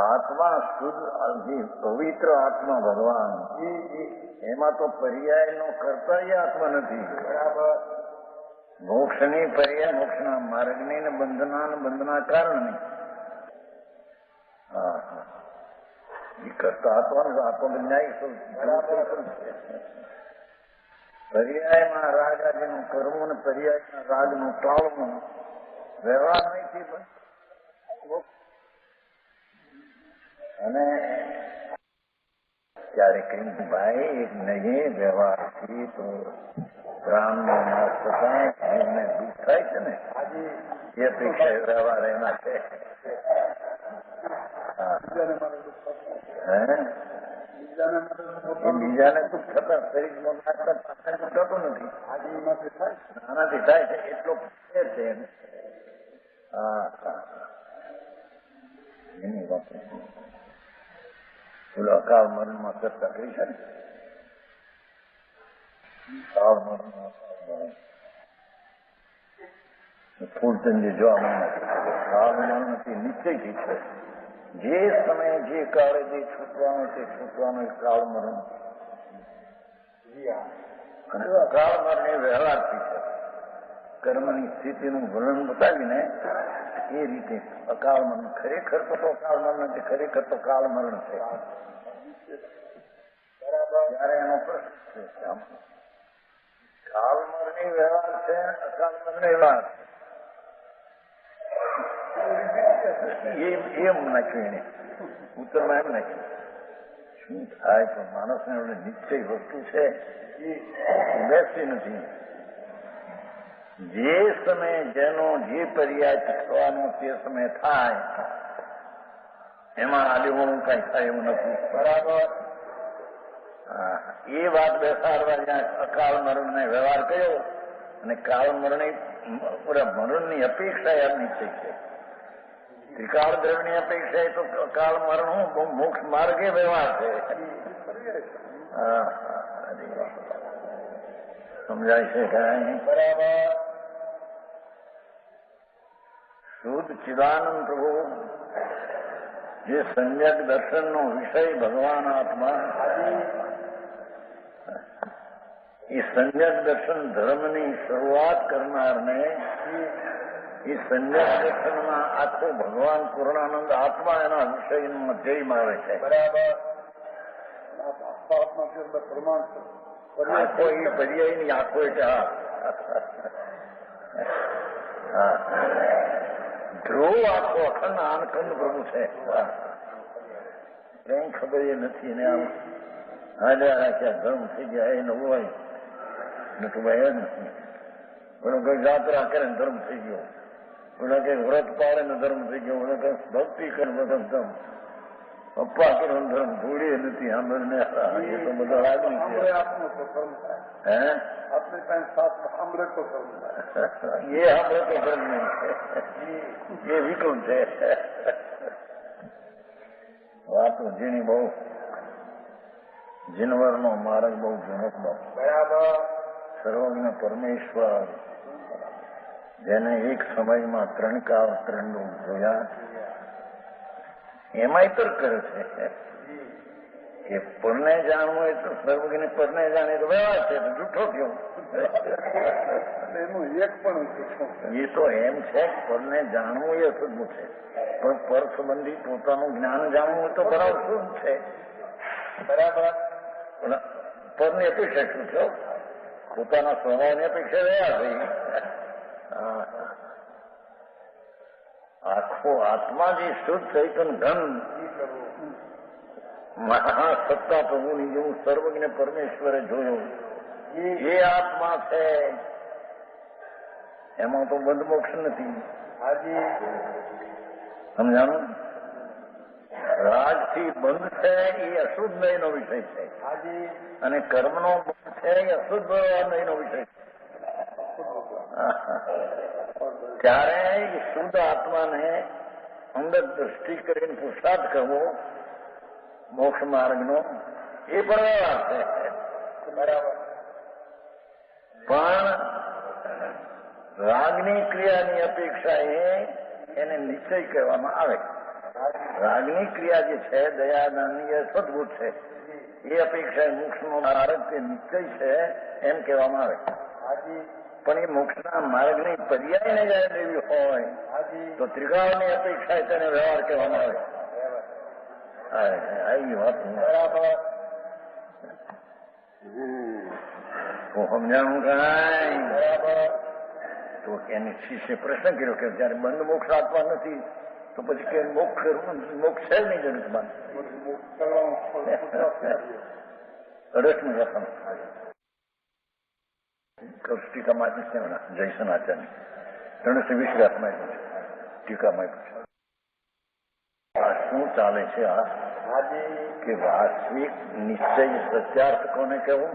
આત્મા શુદ્ધ પવિત્ર આત્મા ભગવાન, એમાં તો પર્યાય નો કરતા આત્મા નથી. મોક્ષની પર્યાય મોક્ષના માર્ગની ને બંધના કારણની. એ કરતા આત્મા ન્યાય પર્યાયમાં રાગ આદિનું કરવું ને પર્યાયના રાગનું ટાળવું વ્યવહાર નહીં. અને ત્યારે કઈ ભાઈ એક નહીં વ્યવહારથી તો પ્રાણનો નાશ થતા જીવને દુઃખ થાય છે ને, એ અપેક્ષા વ્યવહાર એના છે. બીજાને દુઃખ થતા શરીરમાં નાખતા પાછળ થતું નથી. આનાથી થાય છે એટલો છે. એની વાત પેલો અકાળ મરણમાં ચર્ચા કરી છે ને. અકાળ મરણ ફૂલચંદી જોવા મળે અકાળ મરણથી નિશ્ચયથી છે. જે સમયે જે કાળે જે છૂટવાનો તે છૂટવાનો કાળ મરણ અને અકાળ મરણ એ વ્યવહારથી છે. કર્મની સ્થિતિનું વર્ણન બતાવીને એ રીતે અકાળ મરણ ખરેખર તો અકાળ મરણ નથી, ખરેખર તો કાળ મરણ છે. ત્યારે એનો પ્રશ્ન છે કાળ મરણ વ્યવહાર છે, અકાળ મરણ વ્યવહાર એમ નાખ્યું. એને ઉત્તરમાં એમ નાખ્યું શું થાય તો માણસને નિશ્ચય વસ્તુ છે બેસતી નથી. જે સમયે જેનો જે પર્યાય થવાનો તે સમય થાય એમાં આલીવણું કઈ થાય એવું નથી. બરાબર. એ વાત બેસાડવા જ્યાં અકાળ મરણને વ્યવહાર કર્યો અને કાળ મરણની અપેક્ષા એમ નિશ્ચય છે. ત્રિકાળ દ્રવ્યની અપેક્ષા એ તો કાળ મરણ મોક્ષ માર્ગે વ્યવહાર છે. સમજાય છે કઈ? બરાબર. શુદ્ધ ચિદાનંદ પ્રભુ જે સમ્યક દર્શનનો વિષય ભગવાન આત્મા, એ સમ્યક દર્શન ધર્મની શરૂઆત કરનારને એ સમ્યક દર્શનમાં આખો ભગવાન પૂર્ણાનંદ આત્મા એના વિષયનું અધ્યયમાં આવે છે. બરાબર. આખો એ પર્યાયની આખો એટલે ધ્રુવ આખો અખંડ આનખંડ પ્રભુ છે. કઈ ખબર એ નથી ને આમ હાલ્યા રાખ્યા ધર્મ થઈ ગયા એ નવું હોય નતું ભાઈ એ નથી. પેલો કઈ જાત્રા કરે ને ધર્મ થઈ ગયો, પેલા કઈ વ્રત પાડે ને ધર્મ થઈ ગયો, પેલા કઈ ભક્તિ કરે બધા ધર્મ, અપ્પા કરે ધર્મ ભૂલી નથી. સાંભળને એ તો બધા લાગણી છે. હે આપણે કઈ સાંભળે તો ધર્મ એ સાંભળે તો ધર્મ નહીં છે, એ વિકલ્પ છે. વાતો જેની બહુ જીનવરનો માર્ગ બહુ જૂનો. બરાબર. સર્વજ્ઞ પરમેશ્વર જેને એક સમયમાં 3 કાળ 3 રૂપ જોયા એમાંય તર્ક કરે છે કે પરને જાણવું હોય તો સર્વજ્ઞ પરને જાણે તો વ્યવહાર છે, તો જૂઠો થયો. એનું એક પણ એ તો એમ છે પરને જાણવું એ અસદનું છે, પણ પર સંબંધી પોતાનું જ્ઞાન જાણવું હોય તો બરાબર શું છે. બરાબર. પણ પરની અપેક્ષા શું છે? પોતાના સ્વભાવની અપેક્ષા રહ્યા થઈ. આખો આત્મા જે શુદ્ધ ચૈતન ધન મહાસત્તા પ્રભુની જેવું સર્વજ્ઞ પરમેશ્વરે જોયું એ આત્મા છે. એમાં તો બંધ મોક્ષ નથી. સમજાણું? રાજથી બંધ છે એ અશુદ્ધ નયનો વિષય છે, અને કર્મનો બંધ છે એ અશુદ્ધ નયનો વિષય છે. ત્યારે એ શુદ્ધ આત્માને અંદર દ્રષ્ટિ કરીને પુરુષાર્થ કરવો મોક્ષ માર્ગનો એ પણ વ્યવહાર છે. બરાબર. પણ રાગની ક્રિયાની અપેક્ષા એને નિશ્ચય કહેવામાં આવે. રાગની ક્રિયા જે છે દયાદાનની એ સદભૂત છે, એ અપેક્ષા મોક્ષનો માર્ગ તે નિશ્ચય છે એમ કહેવામાં આવે. પણ એ મોક્ષના માર્ગની પર્યાયને જયારે દેવી હોય તો ત્રિકાળની અપેક્ષા તેને વ્યવહાર કહેવામાં આવે. આવી વાત બરાબર. તો સમજાણું કઈ? બરાબર. તો એની શિષ્ય પ્રશ્ન કર્યો કે જયારે બંધ મોક્ષ આપવા નથી તો પછી કે મોક્ષ છે જ નહીં જગતમાં. રસનું રસમ ટીકામાં છે જયસન આચાર્ય 320 ટીકામાં પૂછ્યું આ શું ચાલે છે? આ કે વાસ્તવિક નિશ્ચય સત્યાર્થ કોને કહેવું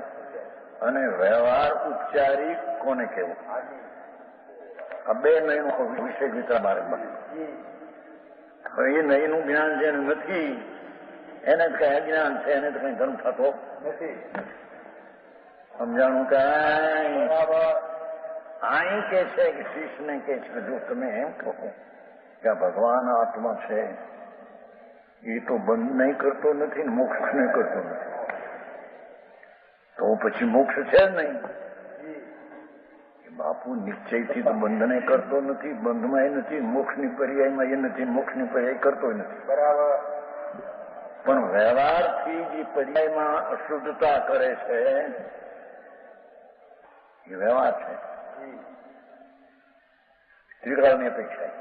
અને વ્યવહાર ઉપચારિક કોને કહેવું? આ બે નયનો વિષય વિચાર મારે બને. હવે એ નયનું જ્ઞાન જેને નથી એને જ કઈ અજ્ઞાન છે, એને તો કઈ ધર્મ થતો નથી. સમજાણું કઈ? અહીં કે છે કે શિષ્યને કે છે જો તમે એમ કહો કે આ ભગવાન આત્મા છે એ તો બંધ નહીં કરતો નથી ને મોક્ષ નહીં કરતો નથી, તો પછી મોક્ષ છે જ નહીં. બાપુ નિશ્ચયથી તો બંધને કરતો નથી, બંધમાં એ નથી, મોક્ષની પર્યાયમાં એ નથી, મોક્ષની પર્યાય કરતો નથી. બરાબર. પણ વ્યવહારથી જે પર્યાયમાં અશુદ્ધતા કરે છે એ વ્યવહાર છે, ત્રિકાળની અપેક્ષા.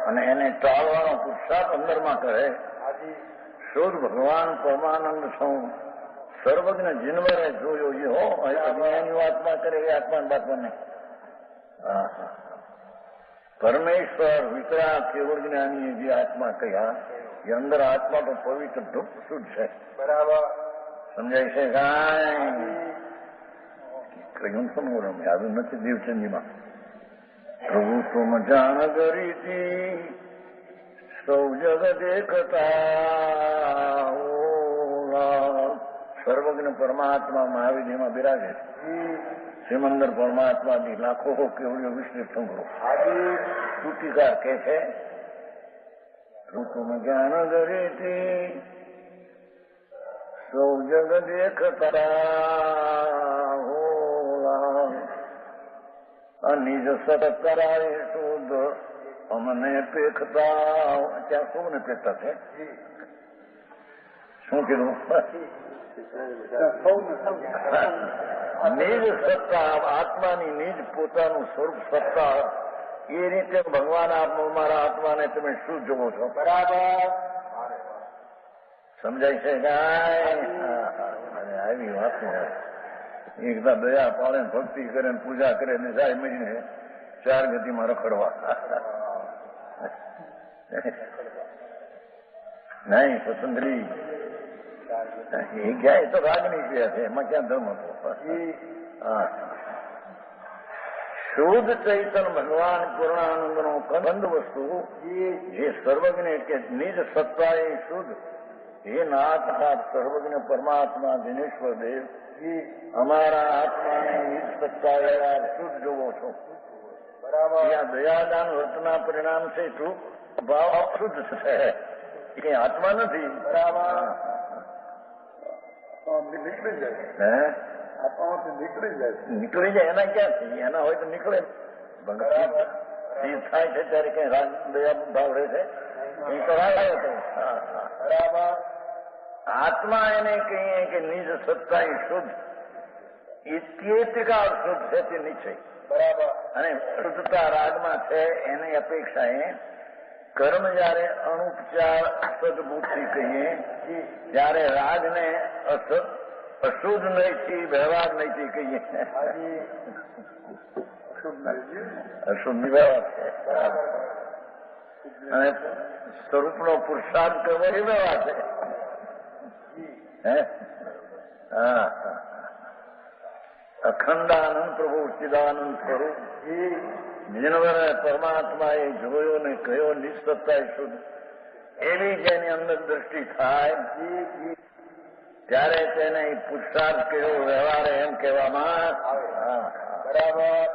અને એને ટાળવાનો પુરુષાર્થ અંદરમાં કરે. શુદ્ધ ભગવાન પરમાનંદ છું, સર્વજ્ઞ જીનવરે જોયો એ હો અજ્ઞાની આત્મા કરે એ આત્મા બાત્મા નહીં. પરમેશ્વર વિકરાળ કેવળ જ્ઞાની જે આત્મા કહ્યા એ અંદર આત્મા તો પવિત્ર ધૂપ શુદ્ધ છે. બરાબર. સમજાય છે કાંઈ? કહ્યું સમૂરમ આવ્યું નથી દેવચંદીમાં. પ્રભુ તુમ જાણ ગરીતી સૌ જગ દેખતા. સર્વજ્ઞ પરમાત્મા મહાવીરમાં બિરાજે છે. સિમંદર પરમાત્માની લાખો કેવડીઓ વિશ્લેષ સંગ્રહ તૂટીકાર કે છે ઋતુમ જ્ઞાન ગરીતી સૌ જગ દેખતા અનિજ સત કરાય શુદ્ધ અમને પેખતા. ત્યાં શું ને પેખતા છે? શું કીધું? નિજ સત્તા, આત્માની નિજ પોતાનું સ્વરૂપ સત્તા, એ રીતે ભગવાન મારા આત્માને તમે શું જોવો છો? બરાબર. સમજાય છે કાંઈ? આવી વાત એકદા દયા પાડે ભક્તિ કરે ને પૂજા કરે ને જાય મરીને ચાર ગતિમાં રખડવા. નહીં સ્વતંત્રી એ ક્યાં? એ તો રાગની ક્રિયા છે, એમાં ક્યાં ધર્મ હતો? શુદ્ધ ચૈતન ભગવાન પૂર્ણાનંદનો કંદ વસ્તુ જે સર્વજ્ઞ કે નિજ સત્તા એ શુદ્ધ એ નાથ સર્વજ્ઞ પરમાત્મા દિનેશ્વર દેવ અમારા આત્માને નિજ સત્તા એવા શુદ્ધ જોવો છો. બરાબર. ત્યાં દયાદાન વર્તના પરિણામ છે શું? ભાવ અશુદ્ધ છે, એ આત્મા નથી. બરાબર. નીકળી જાય. નીકળી જાય એના ક્યાં છે? એના હોય તો નીકળે. થાય છે ત્યારે કઈ રાગ દયા ભાવ રહે છે? એ તો રાગ આવ્યો હતો. બરાબર. આત્મા એને કહીએ કે નિજ સત્તા એ શુદ્ધ, ઇત્યેતિકા શુદ્ધ છે તે નિશ્ચય. બરાબર. અને શુદ્ધતા રાગમાં છે એની અપેક્ષાએ કર્મ જયારે અણુપચાર સદબુદ્ધિ કહીએ ત્યારે રાગને અશુદ્ધ નૈથી વ્યવહાર નૈથી કહીએ. અશુદ્ધ વ્યવહાર છે અને સ્વરૂપનો પુરુષાર્થ કરવો એ વ્યવહાર છે. અખંડાનંદ પ્રભુ ચિદાનંદ સ્વરૂપ જીનવરે પરમાત્મા એ જોયો ને કયો નિસત્તા શુદ્ધ એવી જેની અંદર દ્રષ્ટિ થાય ત્યારે તેને પુરુષાર્થ કર્યો વ્યવહાર એમ કહેવામાં. બરાબર.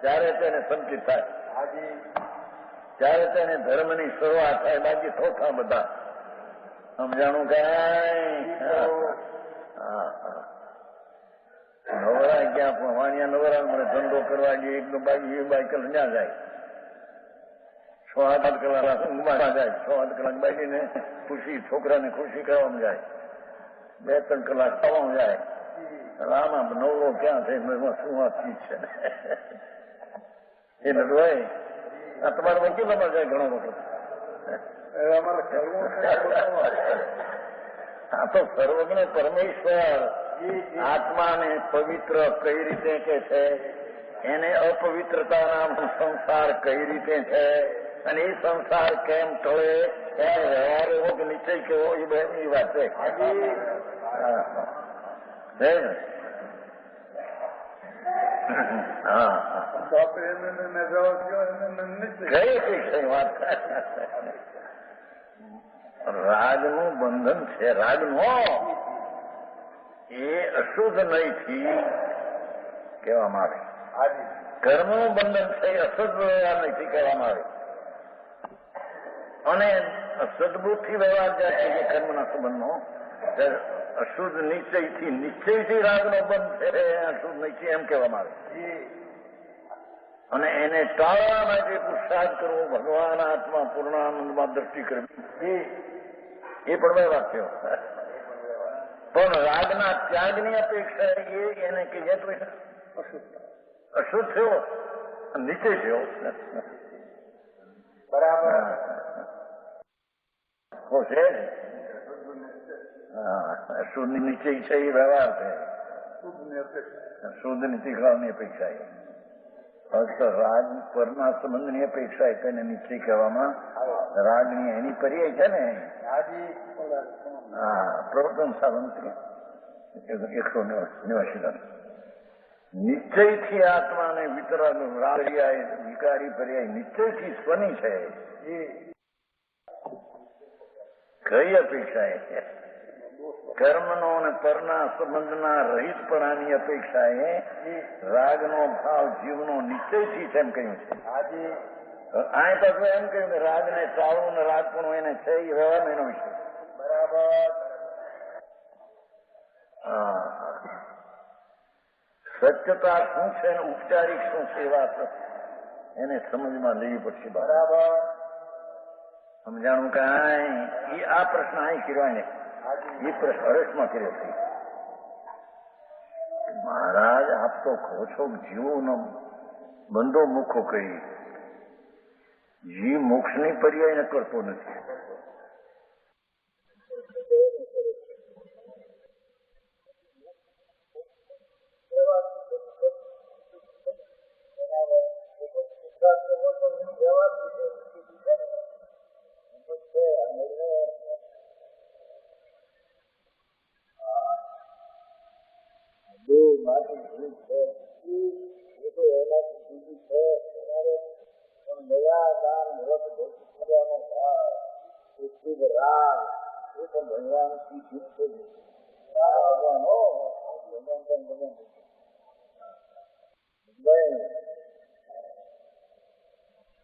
ત્યારે તેને સંચિત થાય, ત્યારે તેને ધર્મની શરૂઆત થાય. બાકી થોખા બધા. સમજાણું કઈ? નવરા ક્યાં પણ વાણિયા નવરા મને ધંધો કરવા જઈએ એક બાકી એ બાઈક ત્યાં જાય 6-8 કલાક ઊંઘમાં જાય, 6-8 કલાક બાકીને ખુશી છોકરાને ખુશી કરવામાં જાય, 2-3 કલાક ખાવામાં જાય. આમાં નવરો ક્યાં થાય? શું વાત ચીજ છે એ નડવાય. આ તમારા વકીલોમાં જાય ઘણો વખત. આ તો સર્વજ્ઞ પરમેશ્વર આત્માને પવિત્ર કઈ રીતે કે છે? એને અપવિત્રતાના સંસાર કઈ રીતે છે અને એ સંસાર કેમ ટળે, એને વ્યવહાર એવો કે નિશ્ચય કેવો, એ બધી વાત છે. રાગનું બંધન છે, રાગનો એ અશુદ્ધ નહીંથી કહેવામાં આવે. કર્મનું બંધન છે એ અશુદ્ધ વ્યવહાર નહીંથી કહેવામાં આવે. અને સદબુદ્ધિ વ્યવહાર જાય છે કર્મના સંબંધનો, અશુદ્ધ નિશ્ચયથી રાગનો બંધ છે, અશુદ્ધ નિશ્ચય એમ કહેવામાં આવે. અને એને ટાળવા માટે પુરુષાર્થ કરવો, ભગવાન આત્મા પૂર્ણાનંદમાં દ્રષ્ટિ કરવી, એ પણ બે વાક્યો. પણ રાગના ત્યાગની અપેક્ષા એને કહીએ તો અશુદ્ધ થયો, નિશ્ચય થયો. બરાબર છે. શુદ્ધ નિશ્ચય છે એ વ્યવહાર છે, શુદ્ધ નીતિકાળની અપેક્ષા એ ફક્ત રાગ પરના સંબંધની અપેક્ષા તેને નિશ્ચય કહેવામાં. રાગની એની પર્યાય છે ને, પ્રવર્તન સાધન 189. નિશ્ચયથી આત્માને વિતરાગ વિકારી પર્યાય નિશ્ચયથી સ્વની છે. કઈ અપેક્ષા એ છે? કર્મનો અને પરના સંબંધના રહિતપણાની અપેક્ષા એ રાગનો ભાવ જીવનો નિશ્ચયથી છે એમ કહ્યું છે. આ પાછું એમ કહ્યું કે રાગને ટાળવું ને રાગપણું એને છે, એ વ્યવહારનો એનો વિષય. બરાબર. સત્યતા શું છે અને ઉપચારિક શું છે એ વાત એને સમજમાં લેવી પડશે. બરાબર. સમજાણું કાંઈ આ પ્રશ્ન અહીં કર્યો ને, એ પ્રશ્ન હરેશમાં કર્યો છે. મહારાજ આપ તો કહો છો જીવોનો બંધો મુખો કરી, જીવ મોક્ષની પર્યાય કરતો નથી.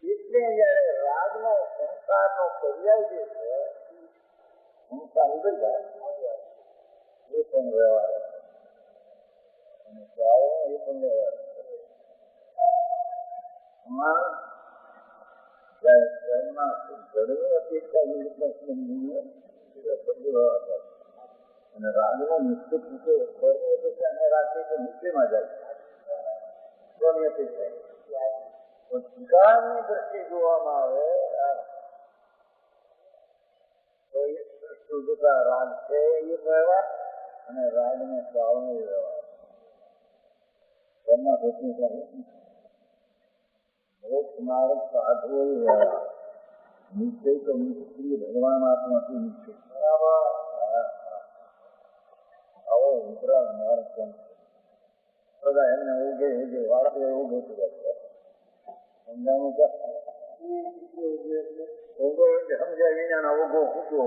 એટલે જયારે રાગનો સંસારનો પર્યાય જે છે, સંસાર ઉગી જાય એ પણ વ્યવહાર અને એ પણ વ્યવહાર. જળની અપેક્ષા અને રાગનો નિશ્ચિત રીતે ઘરની અપેક્ષા એને રાખીએ તો નીચેમાં જાય. ઘરની અપેક્ષા પણ શિકારની દ્રષ્ટિ જોવામાં આવે તો શુદ્ધતા રાગ છે એ વ્યવહાર અને રાગને ચાવનો વ્યવહાર. ઘરમાં મોક્ષ માર્ગ સાધવો એ વ્યવહાર. નિશ્ચય તો નિશ્ચય ભગવાન આત્માથી નિશ્ચય. બરાબર. આવો વિતરાગ માર્ગ કેમ બધા એમને ઉગે વાળા એવું ગોતું જાય. સમજાવું સમજાય વિના ઓગો કૂદો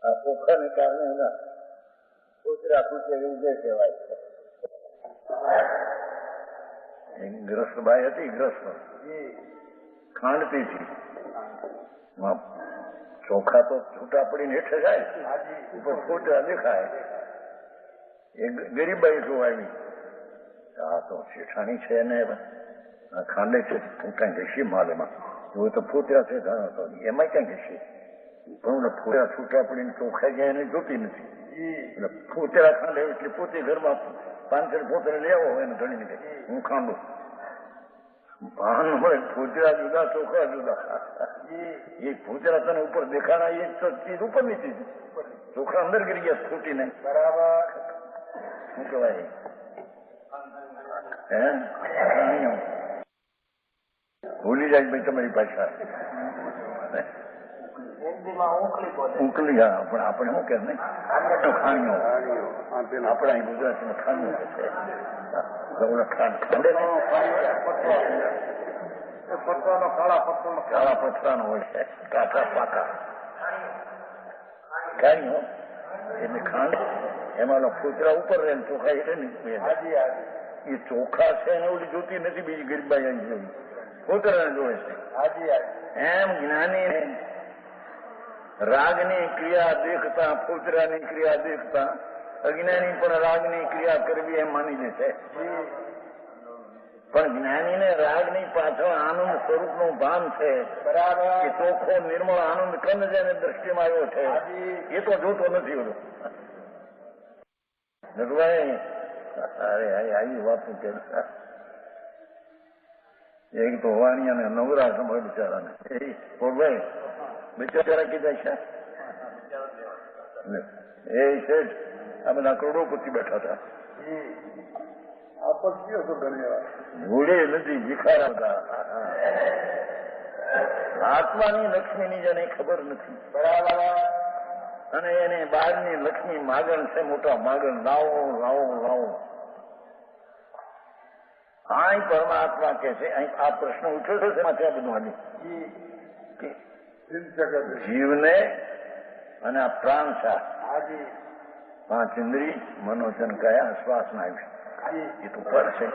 આ પોખરને કારણે એના કૂતરા કૂચે ઉગે કહેવાય. ગ્રસ્ત બાઈ હતી, ગ્રસ્ત ખાંડતી હતી, ચોખા તો છૂટા પડીને હેઠે જાય, ઉપર ફોટા દેખાય. એ ગરીબ બાઈ શું આવી, આ તો શેઠાણી છે ને ખાંડે છે, કઈ કહેશે માલેમાં એવું તો ફૂટ્યા છે એમાં ક્યાં કહેશે, પણ ફૂટ્યા છૂટા પડીને ચોખા ગયા એને જોતી નથી. એટલે ફૂટેલા ખાંડે એટલે પોતે ઘરમાં 500 પોતે લેવો એને ધણી ને હું ખાંડું ભાન હોય. ફૂટેલા જુદા ચોખા જુદા. એ ફૂટેલા તને ઉપર દેખાણા એક તો ચીજ ઉપર ની ચીજ, ચોખા અંદર ગરી ગયા ફૂટીને. બરાબર. શું કહેવાય હે ભૂલી જાય ભાઈ તમારી ભાષા ઉકલી. હા પણ આપણે શું કે નહીં ખાણીઓ આપણા અહીં ગુજરાતીમાં ખાણીઓ છે કાળા પથરાનો હોય છે કાકા પાકા ખાણીઓ એટલે ખાંડ એમાં ફૂતરા ઉપર રહે ચોખા એટલે નહીં એ ચોખા છે એને ઓલી જોતી નથી બીજી ગરીબાઈ જોઈ ફૂતરાને જોવે છે એમ જ્ઞાની રાગની ક્રિયા દેખતા ફૂતરાની ક્રિયા દેખતા અજ્ઞાની પણ રાગની ક્રિયા કરવી એમ માની લે છે. પણ જ્ઞાનીને રાગની પાછળ આનંદ સ્વરૂપનું ભાન છે. બરાબર. એ ચોખ્ખો નિર્મળ આનંદ કંદ જેને દ્રષ્ટિમાં આવ્યો છે એ તો જોતો નથી બધું. અરે આવી વાતું કે એક તો વાણી અને નવરા સમય બિચારાને ભાઈ બિચારા કીધા છે એ છે આ બધા કરોડોપતિ બેઠા હતા ભૂલે નથી ભિખારા હતા. આત્માની લક્ષ્મીની જેને ખબર નથી. બરાબર. અને એને બહારની લક્ષ્મી માગણ છે મોટા માગણ લાવો લાવો લાવો. અહીં પરમાત્મા કે છે અહીં આ પ્રશ્ન ઉઠ્યો છે માથે આ બધું હાલી જીવને અને આ પ્રાણ સા 5 ઇન્દ્રિય મનોજન કયા શ્વાસ ના આવ્યું એ તો પર છે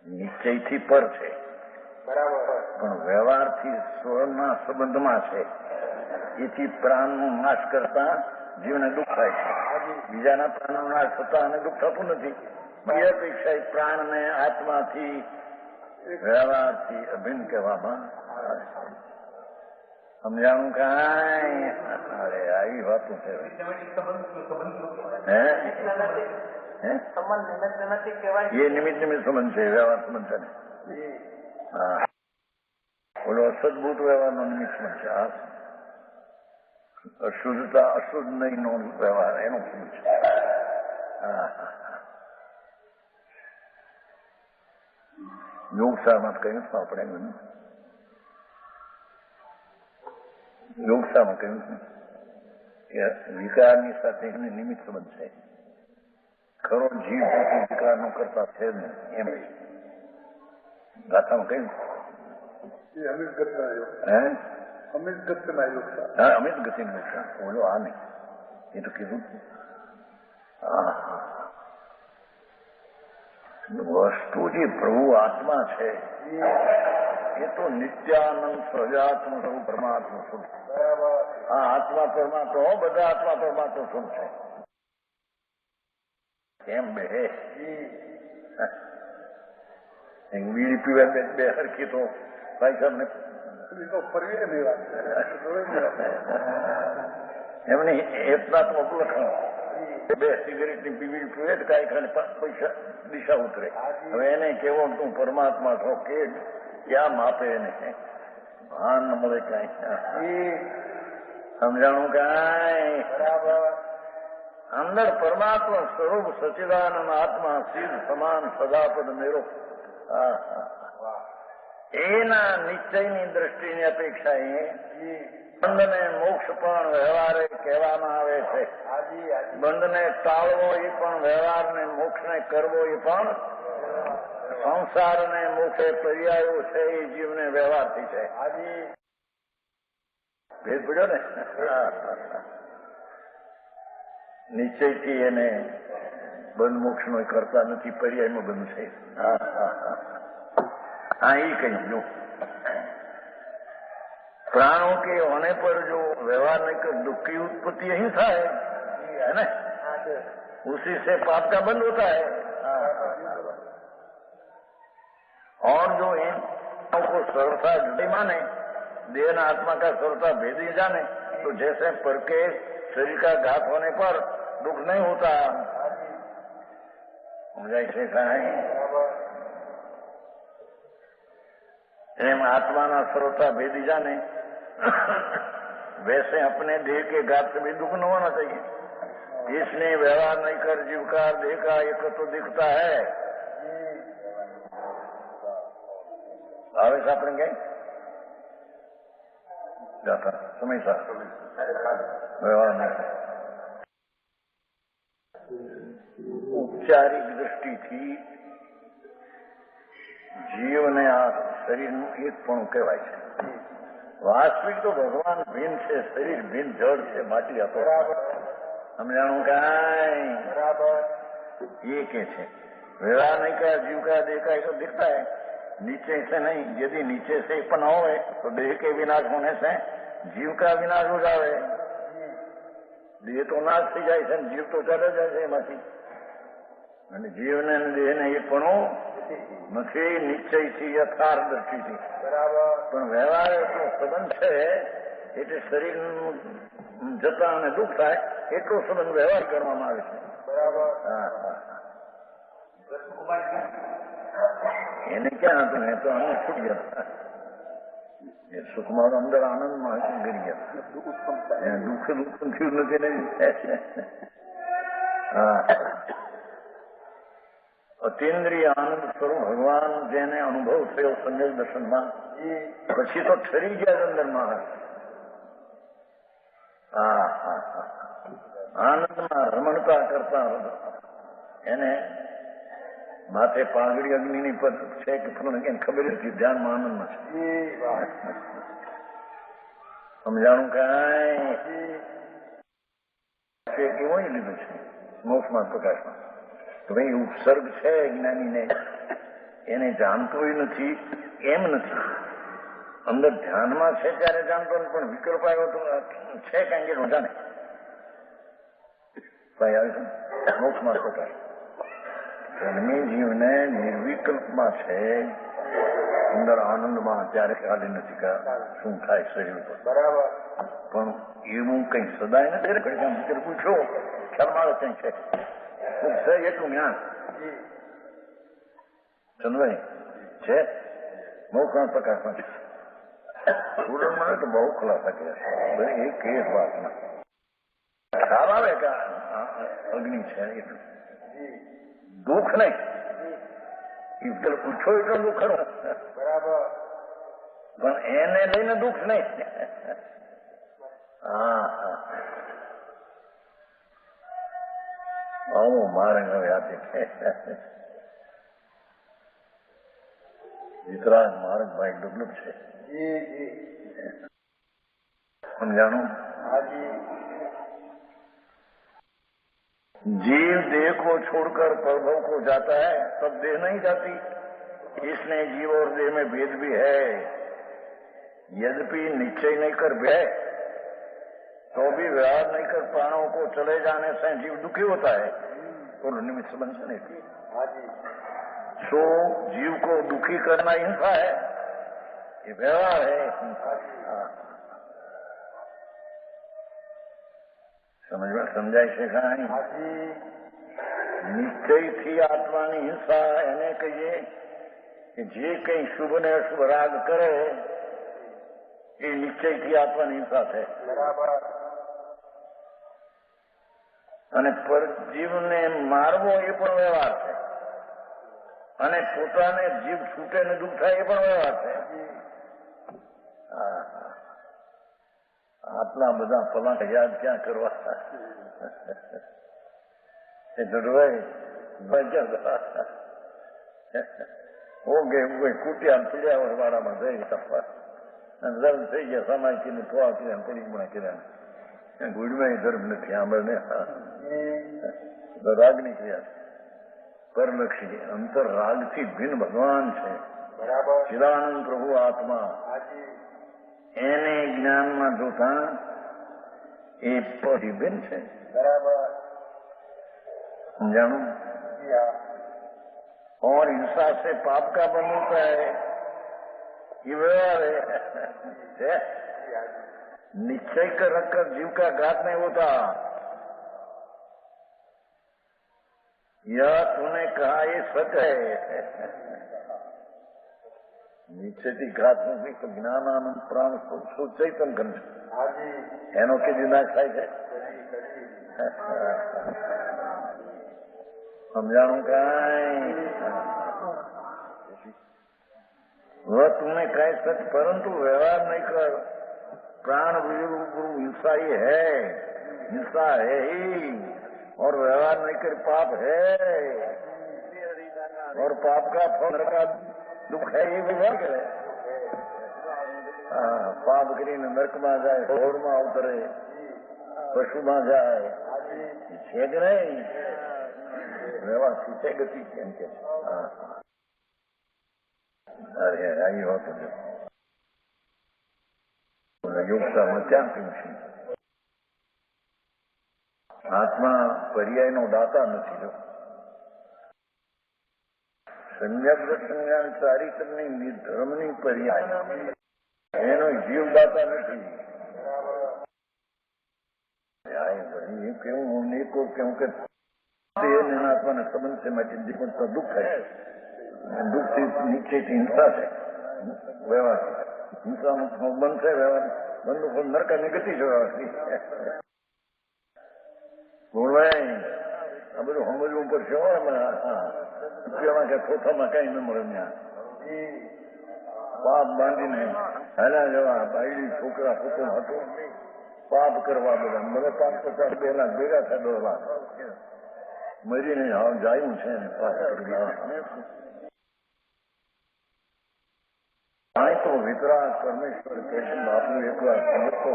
નિશ્ચયથી પર છે. બરાબર. પણ વ્યવહારથી સ્વના સંબંધમાં છે એથી પ્રાણનો નાશ કરતા જીવને દુઃખ થાય છે. બીજાના પ્રાણનો નાશ થતા અને દુઃખ થતું નથી. એ અપેક્ષા પ્રાણને આત્માથી વ્યવહારથી અભિન્ન કહેવામાં આવે છે. સમજાણું કાંઈ? અરે આવી વાતું છે. એ નિમિત્ત સંબંધ છે વ્યવહાર સંબંધ છે ને. હા બોલો અસદભૂત વ્યવહારનો નિમિત્ત સંબંધ છે. આ અશુદ્ધતા અશુદ્ધ નહીં નો વ્યવહાર એનો સંબંધ છે. હા યોગશાળામાં કહ્યું છે આપણે યોગશાળામાં કહ્યું છે કે વિકારની સાથે એમને નિમિત્ત સંબંધ છે. ખરો જીવ વિકારનો કરતા છે જ નહીં એમ ગાથામાં કહ્યું અમિત ગતિનો યોગશાળ બોલો આ નહીં એ તો કીધું વસ્તુ જે પ્રભુ આત્મા છે એ તો નિત્યાનંદ સહજાત્મ સ્વરૂપ પરમાત્મા સ્વરૂપ. આ આત્મા પરમાત્મા બધા આત્મા પરમાત્મા સ્વરૂપ છે. કેમ બે બીડી પીવા બે હરખી તો ભાઈ સાહેબ ને એમની એટલાત્મક લખણ બે સિગરેટ ની બીડી પીવે કાંઈ ખાલી પૈસા દિશા ઉતરે. હવે એને કેવો તું પરમાત્મા છો કે ક્યાં માપે એને ભાન ન મળે કાંઈ સમજાણું કાંઈ. બરાબર. અંદર પરમાત્મા સ્વરૂપ સચિદાનંદ આત્મા સિદ્ધ સમાન સદાપદ મેરો એના નિશ્ચયની દ્રષ્ટિની અપેક્ષા બંધને મોક્ષ પણ વ્યવહારે કહેવામાં આવે છે. બંધને ટાળવો એ પણ વ્યવહારને મોક્ષને કરવો એ પણ સંસારને મોક્ષે પર્યાયો છે એ જીવને વ્યવહારથી છે. ભેદ પડ્યો ને. નિશ્ચયથી એને બંધ મોક્ષનો કરતા નથી પર્યાયમાં બંધ છે. હા એ કહી જો प्राणों के होने पर जो व्यवहार नहीं कर दुख की उत्पत्ति यही था है ना. उसी से पाप का बंद होता है. और जो इन को सर्वथा जुड़ी माने देह आत्मा का सर्वथा भेदी जाने तो जैसे पर के शरीर का घात होने पर दुख नहीं होता. जैसे कहें एम आत्मा ना सर्वथा भेदी जाने वैसे अपने देह के घात से भी दुख न होना चाहिए. इसलिए व्यवहार नहीं कर जीव का देह का एक तो दिखता है આપણે ક્યાંય જાતા સમયસર વ્યવહાર નહીં. ઔપચારિક દ્રષ્ટિથી જીવને આ શરીરનું એકપણું કહેવાય છે. વાસ્તવિક તો ભગવાન ભીન છે, શરીર ભીન, જળ છે, માટી હતો. સમજાણું કાંઈ ये के छे व्यवहार नहीं का जीव का देह का तो दिखता है, नीचे से नहीं. यदि नीचे से पण हो तो देह के विनाश होने से जीव का विनाश हो जावे. देह तो नाश થઈ જાય છે, જીવ તો ચાલે જાય છે એમાંથી. અને જીવને દેહને એ પણ નથી નિશ્ચયથી યથાર્થ દ્રષ્ટિથી. પણ વ્યવહાર એટલો સંબંધ છે એટલે શરીરનું જતા અને દુઃખ થાય એટલો સંબંધ વ્યવહાર ગણવામાં આવે છે. એને ક્યાં હતું? એ તો આનંદ છૂટ ગયા. એ સુખમાં અંદર આનંદમાં ગરી ગયા. દુઃખ ઉત્પન્ન થયું નથી ને. અતિન્દ્રિય આનંદ સ્વરૂપ ભગવાન જેને અનુભવ થયો સંજય દર્શનમાં, પછી તો ઠરી ગયા અંદરમાં. આનંદમાં રમણતા કરતા એને માથે પાઘડી અગ્નિની પર છે કે ખબર નથી, ધ્યાનમાં આનંદમાં છે. સમજાણું કાંઈ કેવું લીધું છે મોક્ષમાં પ્રકાશમાં તો ભાઈ ઉપસર્ગ છે જ્ઞાનીને, એને જાણતોય નથી એમ નથી. અંદર ધ્યાનમાં છે ત્યારે જાણતો નથી, પણ વિકલ્પ આવ્યો તો છે કારણ કે જાણે ભાઈ આવે છે મોક્ષમાં પ્રકાશ. જન્મી જીવને નિર્વિકલ્પમાં છે, અંદર આનંદમાં ત્યારે ખાલી નથી કે શું થાય શરીર પર. બરાબર. પણ એવું કઈ સદાય નથી. પૂછો ખ્યાલ મારો કઈ છે એટલું જ્ઞાન ચંદ્રભાઈ છે મોક્ષમાં પ્રકાશમાં છે. સ્ટુડન્ટમાં તો બહુ ખુલાસા કર્યા એક એક વાતમાં ખ્યાલ આવે કે અગ્નિ છે એટલું દુઃખ નહીં. પૂછો એટલું દુઃખ ખરું. બરાબર. પણ એને લઈને દુઃખ નહીં. મારે હવે આથી વિતરાગ માર્ગમાં એક ડુપ્લિક છે. સમજાણું? जीव देह को छोड़कर प्रभव को जाता है, तब देह नहीं जाती. इसने जीव और देह में भेद भी है. यद्यपि निश्चय नहीं कर भय तो भी व्यवहार नहीं कर प्राणों को चले जाने से जीव दुखी होता है. तो निमित्त संबंध से नहीं. सो जीव को दुखी करना हिंसा है, ये व्यवहार है. સમજાય છે કાંઈ? નિશ્ચયથી આત્માની હિંસા એને કહીએ કે જે કઈ શુભ ને અશુભ રાગ કરે એ નિશ્ચયથી આત્માની હિંસા છે. બરાબર. અને પરજીવને મારવો એ પણ વ્યવહાર છે, અને પોતાને જીવ છૂટે ને દુઃખ થાય એ પણ વ્યવહાર છે. આટલા બધા પલાટ યાદ ક્યાં કરવા? એ દડવાઈ કુટિયા પીડ્યા વાળામાં જઈ ધર્મ થઈ ગયા સમાજથી થોડા કર્યા પડી પણ કર્યા ગુડમાં ધર્મ નથી આંબળને રાગની ક્રિયા પરલક્ષી અંતર રાગથી ભિન્ન ભગવાન છે. ચિદાનંદ પ્રભુ આત્મા એને જ્ઞાનમાં જોતા એ પરિભિન્ન છે. બરાબર. समझाणु? और हिंसा से पाप का बन होता है, ये व्यवहार है. निश्चय कर रखकर जीव का घात नहीं होता. यह तूने कहा ये सच है. निश्चय થી ઘાત નથી તો જ્ઞાન આનંદ પ્રાણ સુચૈતન ગંધ એનો કે વિનાશ થાય છે. સમજાણું કાંઈ? वह तुम्हें कहे सच, परंतु व्यवहार नहीं कर। प्राण गुरु हिंसा ही है, हिंसा है ही, और व्यवहार नहीं कर पाप है, और पाप का फल का दुख है, ये व्यवहार करे। पाप કરીને નરકમાં જાય, ઢોળમાં ઉતરે, પશુમાં જાય, છે કે નહીં? વ્યવહારથી છે ગતિ કેમ કે અરે આવી હોત યોગતામાં ત્યાં પીવું. આત્મા પર્યાયનો દાતા નથી. જો સંજ્ઞા પ્રસંગા ચારિત્રની ધર્મની પર્યાય, એનો જીવદાતા નથી. કેવું હું નહીં કહું કેમ કે આત્માના સંબંધ છે, માટે પણ દુઃખ થાય. દુઃખથી નીચેથી હિંસા છે, વ્યવહાર હિંસાનો બંધ છે. વ્યવહાર બંધ પણ નરકાની ગતિ છે. બોલાય આ બધું સમજવું પડશે. રૂપિયામાં કે ચોથામાં કઈ ન મળે. ત્યાં પાપ બાંધીને હેલા જવા બાયડી છોકરા પોતું હતું, પાપ કરવા બધા મને 5-50 2 લાખ ભેગા થાય, 2 લાખ મરીને જાયું છે ને પાછળ તો વિતરાગ પરમેશ્વર કે બાપનું એકવાર સમજતો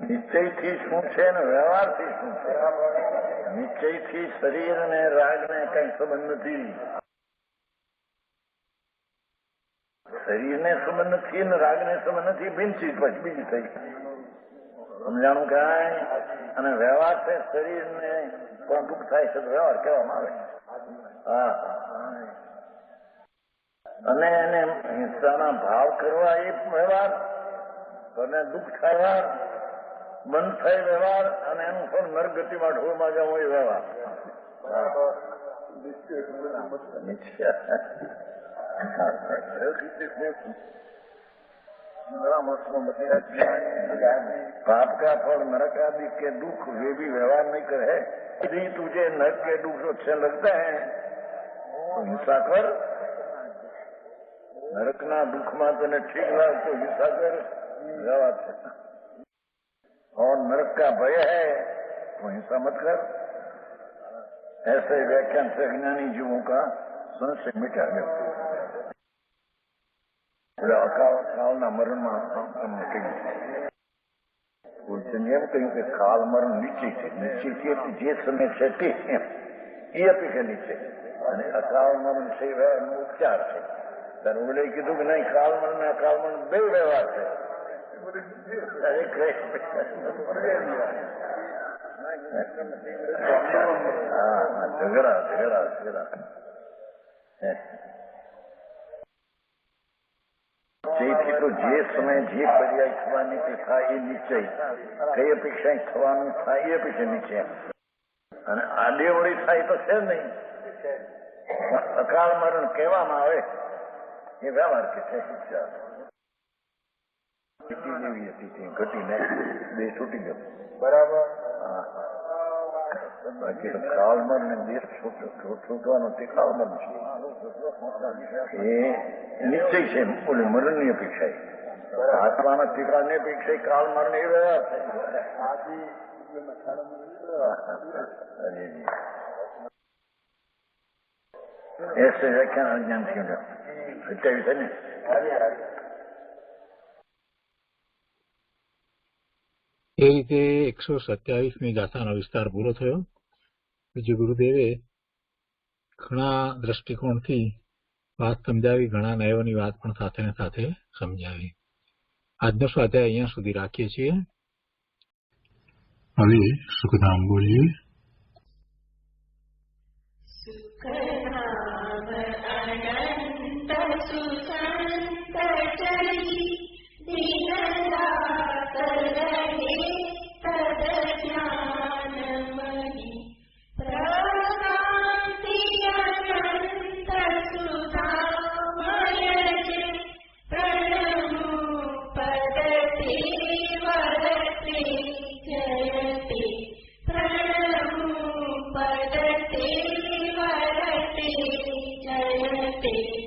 નિશ્ચયથી શું છે ને વ્યવહારથી શું છે. નિશ્ચયથી શરીર ને રાગ ને કઈ સંબંધ નથી. શરીરને સંબંધ નથી ને રાગને સંબંધ નથી. ભીન ચીજ પછી બીજી થઈ સમજાણું કાંઈ. અને વ્યવહાર છે, શરીરને પણ દુઃખ થાય છે, વ્યવહાર કહેવામાં આવે. હા, અને એને હિંસાના ભાવ કરવા એ વ્યવહાર, અને દુઃખ થાય બંધ થાય વ્યવહાર, અને એનું ફળ નરગતિમાં ઢોળમાં જવું એ વ્યવહાર. पाप का फल नरक आदि के दुख वे भी व्यवहार नहीं करे. यदि तुझे नरक के दुख अच्छे लगते हैं तो हिंसा कर. नरक ना दुख में तने ठीक लगे तो हिंसा कर, व्यवहार से. और नरक का भय है तो हिंसा मत कर. ऐसे व्याख्यान से अज्ञानी जीवों का संशय मिटा गया. કાળના મરણમાં એમ કહ્યું કે કાળ મરણ નિશ્ચય છે. નિશ્ચય છે જે સમય છે તે એમ એ અપેક્ષા નીચે, અને અકાળ મરણ છે એનો ઉપચાર છે. ત્યારે ઓલે કીધું કે નહીં, કાળ મરણ ને અકાળ મરણ બે વ્યવહાર છે. ઝઘડા તેથી તો જે સમય જે પર્યાય થવાની થાય એ નિશ્ચય, કઈ અપેક્ષા થવાનું થાય એ અપેક્ષા નિશ્ચય, અને આડેવડી થાય તો છે નહીં. અકાળ મરણ કહેવામાં આવે એ વ્યવહાર કે છે. શિક્ષા જેવી હતી ઘટીને બે છૂટી ગયો. બરાબર. બાકી કાળ મરણ દેશ છૂટવાનો તે કાળ મરણ છે, એ નિશ્ચય છે. બોલે મરણની અપેક્ષા, આત્માના ટીકાની અપેક્ષા કાળ મરણ એ રહ્યા છે. ऐसे व्याख्यान अज्ञान क्यों है 27 है એ રીતે 127મી ગાથાનો વિસ્તાર પૂરો થયો. પછી ગુરુદેવે ઘણા દ્રષ્ટિકોણથી વાત સમજાવી, ઘણા નયોની વાત પણ સાથે ને સાથે સમજાવી. આજનો સ્વાધ્યાય અહીંયા સુધી રાખીએ છીએ. હવે સુખધામ બોલીએ. Jayate